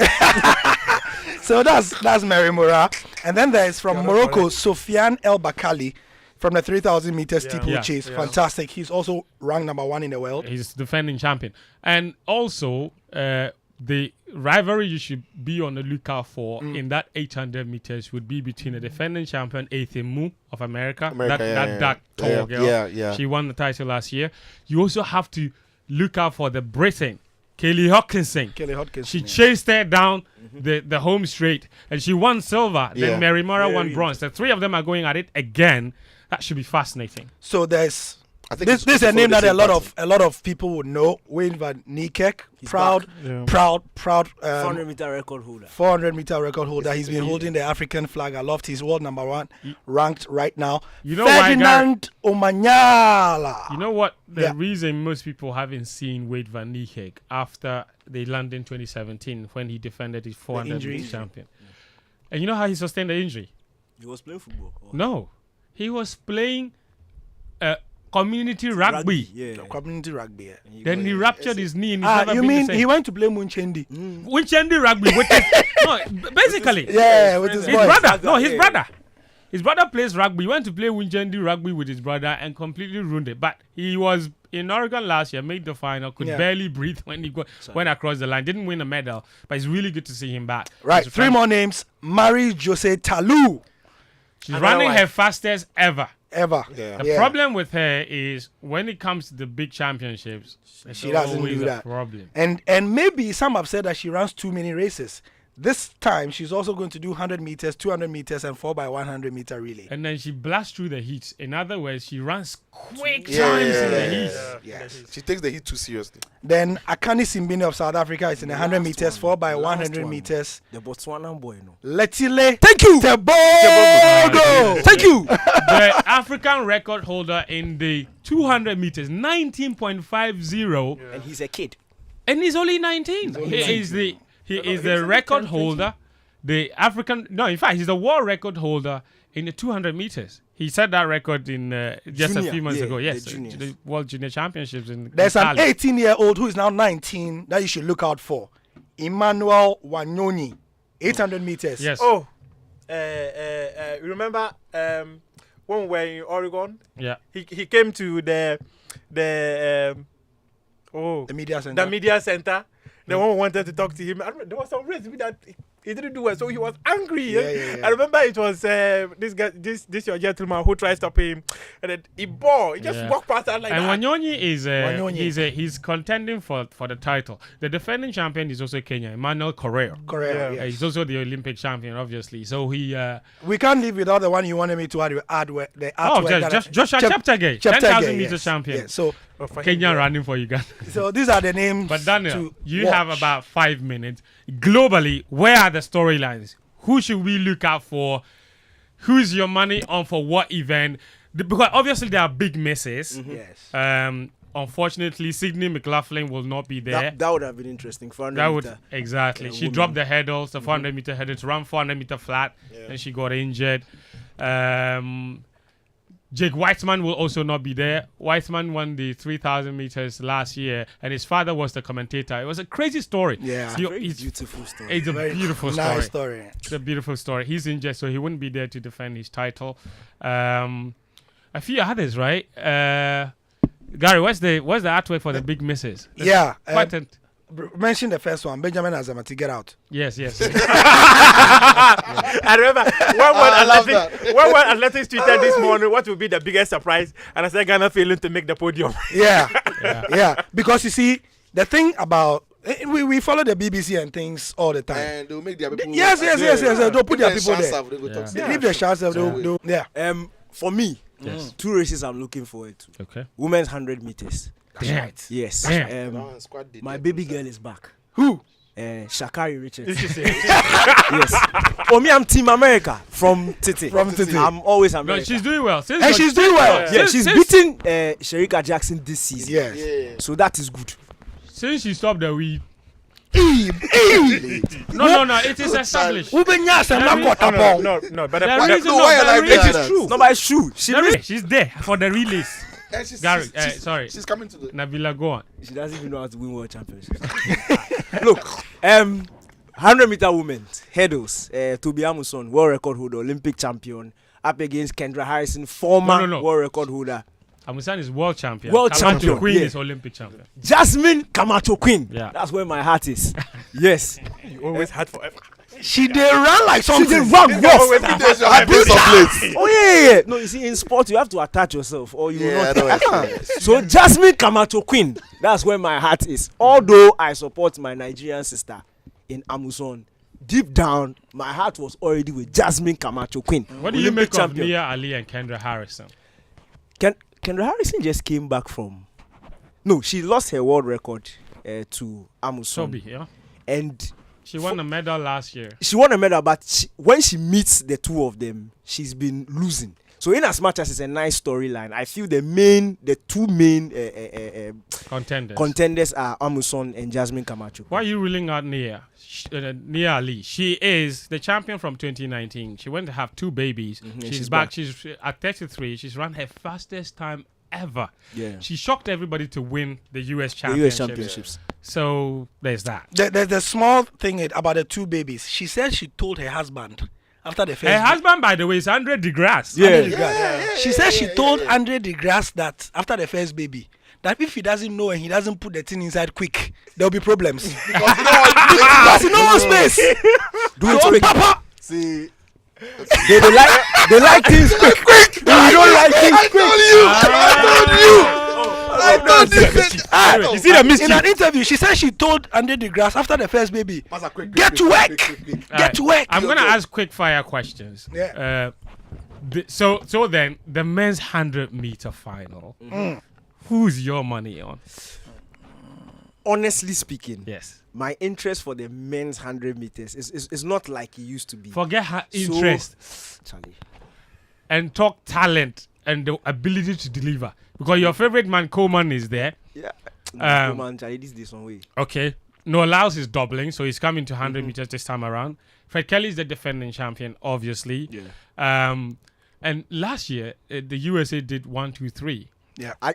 So that's Mary Moraa. And then there's from Morocco, Sofiane El Bakali from the 3,000 meters steeplechase. Yeah. Fantastic. He's also ranked number 1 in the world. He's defending champion. And also, the rivalry you should be on the lookout for in that 800 meters would be between the defending champion, Mu of America. That dark, tall girl. Yeah. She won the title last year. You also have to look out for the Britain, Kelly Hodkinson. She chased her down the home straight and she won silver. Yeah. Then Mary Moraa won bronze. The 3 of them are going at it again. That should be fascinating. So there's I think this is a name that a lot of people would know. Wayne van Niekerk, proud 400 meter record holder. 400 meter record holder. He's been holding the African flag aloft. He's world number 1 ranked right now. You know why, Ferdinand Omanyala. You know what? The reason most people haven't seen Wade van Niekerk after they landed in 2017 when he defended his 400 meter champion. And you know how he sustained the injury? He was playing football. No. He was playing community rugby. Yeah. Community rugby. Yeah. Then he ruptured his knee. And he's never You been the mean same. he went to play Munchendi? Winchendi rugby with his, no, basically With his his boys. brother. No, his Yeah. brother. His brother plays rugby. He went to play Winchendi rugby with his brother and completely ruined it. But he was in Oregon last year, made the final, could barely breathe when he went across the line. Didn't win a medal, but it's really good to see him back. Right, His 3 friend- more names. Marie Jose Talu. She's running her fastest ever. Ever. The problem with her is when it comes to the big championships, She doesn't always do a that. problem. And maybe some have said that she runs too many races. This time she's also going to do 100 meters, 200 meters, and 4x100 meter relay. And then she blasts through the heat. In other words, she runs quick Yeah, times in the yeah, heat. Yes. She takes the heat too seriously. Then Akani Simbine of South Africa is in 100 meters, 4x100 meters. The Botswana boy, no. Letile. Thank you. Tebogo. Thank you. The African record holder in the 200 meters, 19.50, And he's a kid. and he's only 19. He is the record holder. The African, no, in fact, he's the world record holder in the 200 meters. He set that record in just a Junior, few months yeah, ago. Yes, the juniors. the World Junior Championships in There's an Italy. 18-year-old who is now 19 that you should look out for. Emmanuel Wanyoni, 800 meters. Yes. Oh, remember when we were in Oregon? Yeah. He came to the The media center. the media center. The one who wanted to talk to him. I remember there was some race that he didn't do well, so he was angry. Yeah. I remember it was this guy, this your gentleman who tried to stop him, and then he bore. He just Yeah. walked past us like And that. Wanyonyi is Wanyonyi. he's contending for the title. The defending champion is also Kenya, Emmanuel Correa. Correct. Yeah. He's also the Olympic champion, obviously. So he We can't leave without the one you wanted me to add the artwork. just Joshua Cheptegei, 10,000 meters champion. Yeah, so For him, Kenya yeah. running for Uganda. so these are the names. But Daniel, to you watch. have about 5 minutes. Globally, where are the storylines? Who should we look out for? Who's your money on for what event? Because obviously there are big misses. Yes. Unfortunately, Sydney McLaughlin will not be there. That would have been interesting. 400 That would meter. exactly. She woman. dropped the hurdles, the 400 meter hurdle to run 400 meter flat, and she got injured. Jake Weitzman will also not be there. Weitzman won the 3,000 meters last year, and his father was the commentator. It was a crazy story. Yeah. Very It's beautiful story. it's a beautiful story. Nice story. It's a beautiful story. He's injured, so he wouldn't be there to defend his title. A few others, right? Gary, what's the artwork for the big misses? Yeah. Quite a- Mention the first one. Benjamin Azamati, get out. yes. I remember when Athletics tweeted this morning, what will be the biggest surprise? And I said Ghana failing to make the podium. Yeah. Yeah. Because you see, the thing about we follow the BBC and things all the time. And they'll make their people. Yes. They'll put their people there. there. They leave the shots. They'll yeah. For me, Yes. 2 races I'm looking forward to. Okay. Women's 100 meters. Damn. Yes. Damn. My baby girl is back. Who? Shakari Richards. Yes. For me, I'm Team America from Titi. From Titi. I'm always No, America. she's doing well. And she's doing well. yeah, she's beating Sherika Jackson this season. Yes. So that is good. Since she stopped the weed. Eve. No. It is established. Ubenyas and Lakwatapong. No, but The the reason, why I like the reason that. is true. No, but it's true. She's there for the release. And she's, Gary, she's- sorry. She's coming to the. Nabila, go on. She doesn't even know how to win world championships. Look, 100 meter women, hurdles, Tobi Amuson, world record holder, Olympic champion, up against Kendra Harrison, former No. world record holder. Amusan is world champion. World Camacho champion, Queen yeah. is Olympic champion. Jasmine Camacho Queen. Yeah. That's where my heart is. Yes. You always had forever. She did run like She something. did run Always rough. There's your habits of late. Oh yeah. No, you see, in sport you have to attach yourself, or you will Yeah, not. I know actually. So Jasmine Camacho Queen, that's where my heart is. Although I support my Nigerian sister in Amuson, deep down my heart was already with Jasmine Camacho Queen. What do you Olympic make champion. of Nia Ali and Kendra Harrison? Kendra Harrison just came back from. No, she lost her world record to Amuson, Sobi, yeah. and She won a medal last year. she won a medal. But when she meets the two of them, she's been losing. So in as much as it's a nice storyline, I feel the two main Contenders. contenders are Amuson and Jasmine Camacho. Why are you ruling out Nia? Nia Ali. She is the champion from 2019. She went to have 2 babies. and She's she's back. back. She's at 33. She's run her fastest time ever. Yeah. She shocked everybody to win the US The Championship. US Championships. So there's that. There's the small thing about the two babies. She said she told her husband after the first. Her husband, by the way, is Andre DeGrasse. Andre DeGrasse. She said she told Andre DeGrasse that after the first baby, that if he doesn't know and he doesn't put the thing inside quick, there'll be problems. Because you know no space. Do it quick. Papa. See, They like things quick. You don't like things quick. I told you. You see the mischief? In an interview, she said she told Andre DeGrasse after the first baby, Masa, quick, get to work. Get to work. I'm gonna ask quick fire questions. Yeah. So then the men's 100-meter final. Who's your money on? Honestly speaking, Yes. my interest for the men's 100 meters is not like it used to be. Forget her So- interest Charlie. and talk talent and the ability to deliver. Because your favorite man Coleman is there. Yeah. Um, Charlie, this is one way. Okay. No Laos is doubling, so he's coming to 100 meters this time around. Fred Kelly is the defending champion, obviously. Yeah. And last year the USA did 1, 2, 3. Yeah. I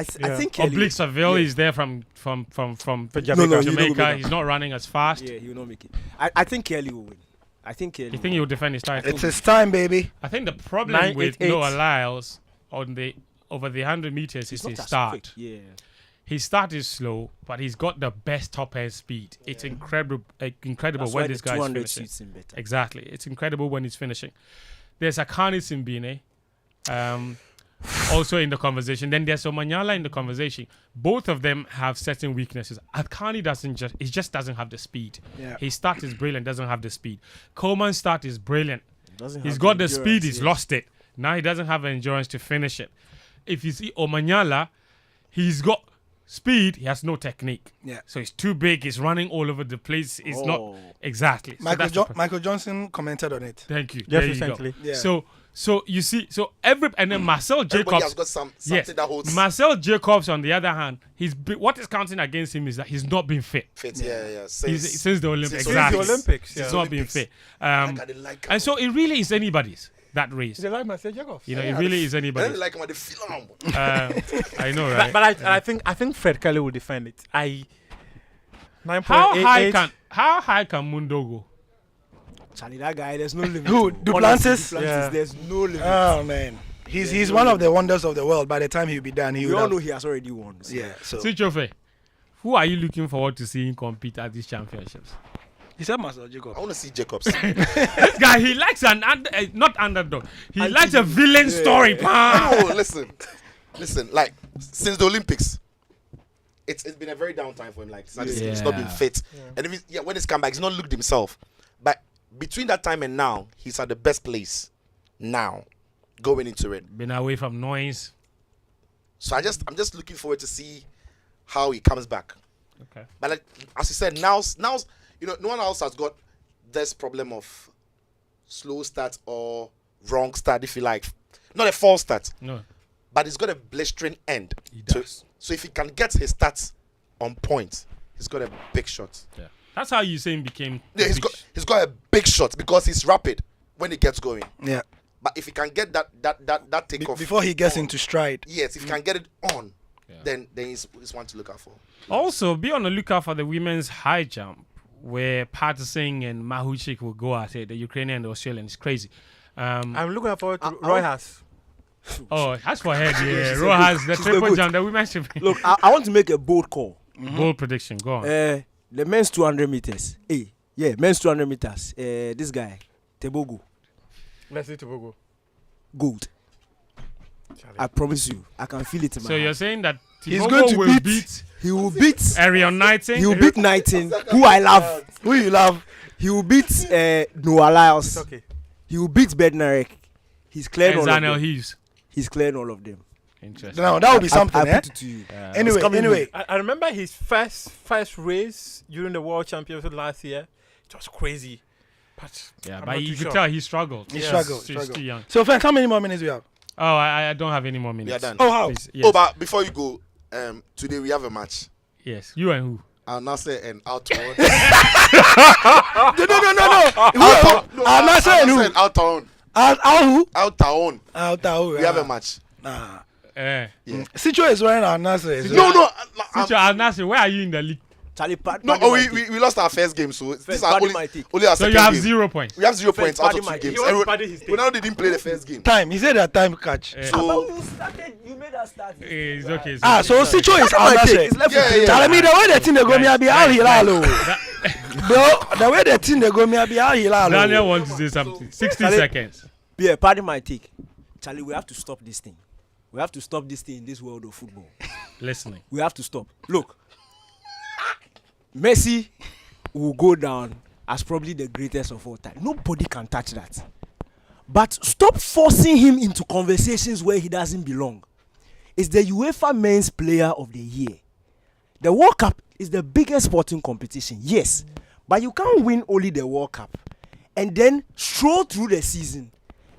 think Kelly. Oblique Seville is there from Jamaica. No, he Jamaica. will He's not running as fast. Yeah, he will not make it. I think Kelly will win. I think Kelly. You think he'll defend his title? It's his time, baby. I think the problem with 988. Noah Lyles over the 100 meters is It's not his as start. quick. Yeah. His start is slow, but he's got the best top end speed. It's incredible That's when why this the guy is 200 finishing. suits him better. Exactly, it's incredible when he's finishing. There's Akani Simbine, also in the conversation. Then there's Omanyala in the conversation. Both of them have certain weaknesses. Akani just doesn't have the speed. Yeah. His start is brilliant, doesn't have the speed. Coleman's start is brilliant. Doesn't He's have got the endurance, speed, he's yeah. lost it. Now he doesn't have the endurance to finish it. If you see Omanyala, he's got speed, he has no technique. Yeah. So he's too big, he's running all over the place. He's not Oh. exactly. So that's the Michael Johnson commented on it. Thank you. Just There you recently. go. Yeah. So you see, and then Marcel Everybody has Jacobs. got something Yes, that holds Marcel Jacobs on the other hand, what is counting against him is that he's not been fit. fit. Yeah. Since the Olympics. Since Exactly. the Olympics, yeah. He's not been Olympics. fit. I didn't like him. And so it really is anybody's that race. They like Marcel Jacobs. You know, it really is I anybody's. didn't like him at the film. I know, right? But I think Fred Kelly will defend it. 9.88. How high can Mundo go? Charlie, that guy, there's no limit. Who? to- Duplantis? honestly, Yeah. There's no limit. Oh man, he's one of the wonders of the world. By the time he'll be done, he we will. all know he has already won. So. Yeah. So Sitsofe, who are you looking forward to seeing compete at these championships? he said Marcel Jacob. I want to see Jacobs. This guy, he likes not underdog. He likes a villain story. Pa. No, listen. Like since the Olympics, it's been a very down time for him. Like he's not been fit, and if when he's come back, he's not looked himself. But between that time and now, he's at the best place. Now, going into it, Been away from noise. so I'm just looking forward to see how he comes back. Okay. But like as you said, now no one else has got this problem of slow start or wrong start, if you like, not a false start. No. But he's got a blistering end. He does. So if he can get his stats on point, he's got a big shot. Yeah. That's how Usain became. Yeah, he's got a big shot because he's rapid when he gets going. Yeah. But if he can get that takeoff Before he gets on, into stride. yes, if he can get it on, then he's one to look out for. Also, be on the lookout for the women's high jump, where Pat Singh and Mahuchik will go at it. The Ukrainian and the Australian. It's crazy. I'm looking forward to Roy Haas. Oh, as for head, yeah. Rojas, the triple good. jump, the women's triple. Look, I want to make a bold call. Bold prediction. Go on. The men's 200 meters. Men's 200 meters. This guy, Tebogo, Let's see Tobago. gold. I promise you, I can feel it in my So you're heart. saying that He's Tibogo going to will beat- He will beat. Ariel Knighting? He will beat 19, who I love. Who you love? He will beat Noah Lyles. It's okay. He will beat Bednarek. He's cleared and all of Zanel them. Hughes. He's cleared all of them. Interesting. Now that would be something, I eh? put it to you. Anyway. I remember his first race during the World Championship last year. It was crazy. But Yeah, I'm but not you too could sure. tell he struggled. He Yes. struggled. He's too young. So, friends, how many more minutes we have? Oh, I don't have any more minutes. We are done. Oh, how? Please, yes. Oh, but before you go, today we have a match. Yes. You and who? Al Nasser and Al Taoun. No. Al Nasser and who? Al Taoun. Al who? Al Taoun. Al Taou. We have a match. Nah. Sitsofe is wearing our Nasser. No. Sitsofe, Al Nassr, where are you in the league? Charlie, we lost our first game, so these are only our So second you have game. 0 points. We have 0 points out of 2 He games. wants And to party his we team. now didn't play the first game. Time. He said that time catch. So You made us start. It's okay. So Sitsofe is Al Nassr. yeah. Tell me the way the team they go me be Al Hilal. Bro, the way the team they go me be Al Hilal. Daniel wants to say something. 60 seconds. Yeah, pardon my take. Charlie, we have to stop this thing. We have to stop this thing in this world of football. Listening. We have to stop. Look, Messi will go down as probably the greatest of all time. Nobody can touch that. But stop forcing him into conversations where he doesn't belong. It's the UEFA Men's Player of the Year. The World Cup is the biggest sporting competition, yes. But you can't win only the World Cup and then stroll through the season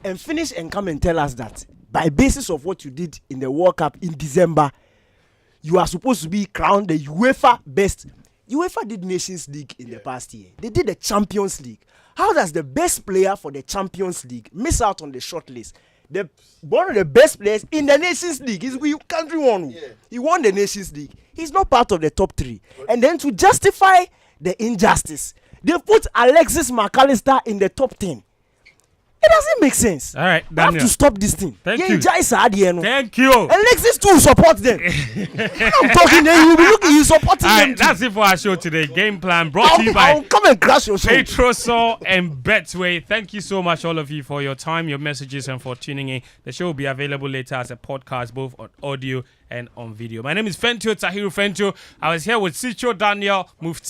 and finish and come and tell us that by basis of what you did in the World Cup in December, you are supposed to be crowned the UEFA best. UEFA did Nations League in the past year. They did the Champions League. How does the best player for the Champions League miss out on the short list? One of the best players in the Nations League is country one. Yeah. He won the Nations League. He's not part of the top 3. And then to justify the injustice, they put Alexis McAllister in the top 10. It doesn't make sense. All right, we have Daniel. to stop this thing. Thank you. Thank you. Alexis too support them. I'm talking there. You will be looking. You supporting All them. right, that's it for our show today. Game plan brought to you by I'll come and crash your show. Petrosol and Betway. Thank you so much, all of you, for your time, your messages, and for tuning in. The show will be available later as a podcast, both on audio and on video. My name is Fentuo, Tahiru Fentuo. I was here with Sitsofe, Daniel, Muftawu.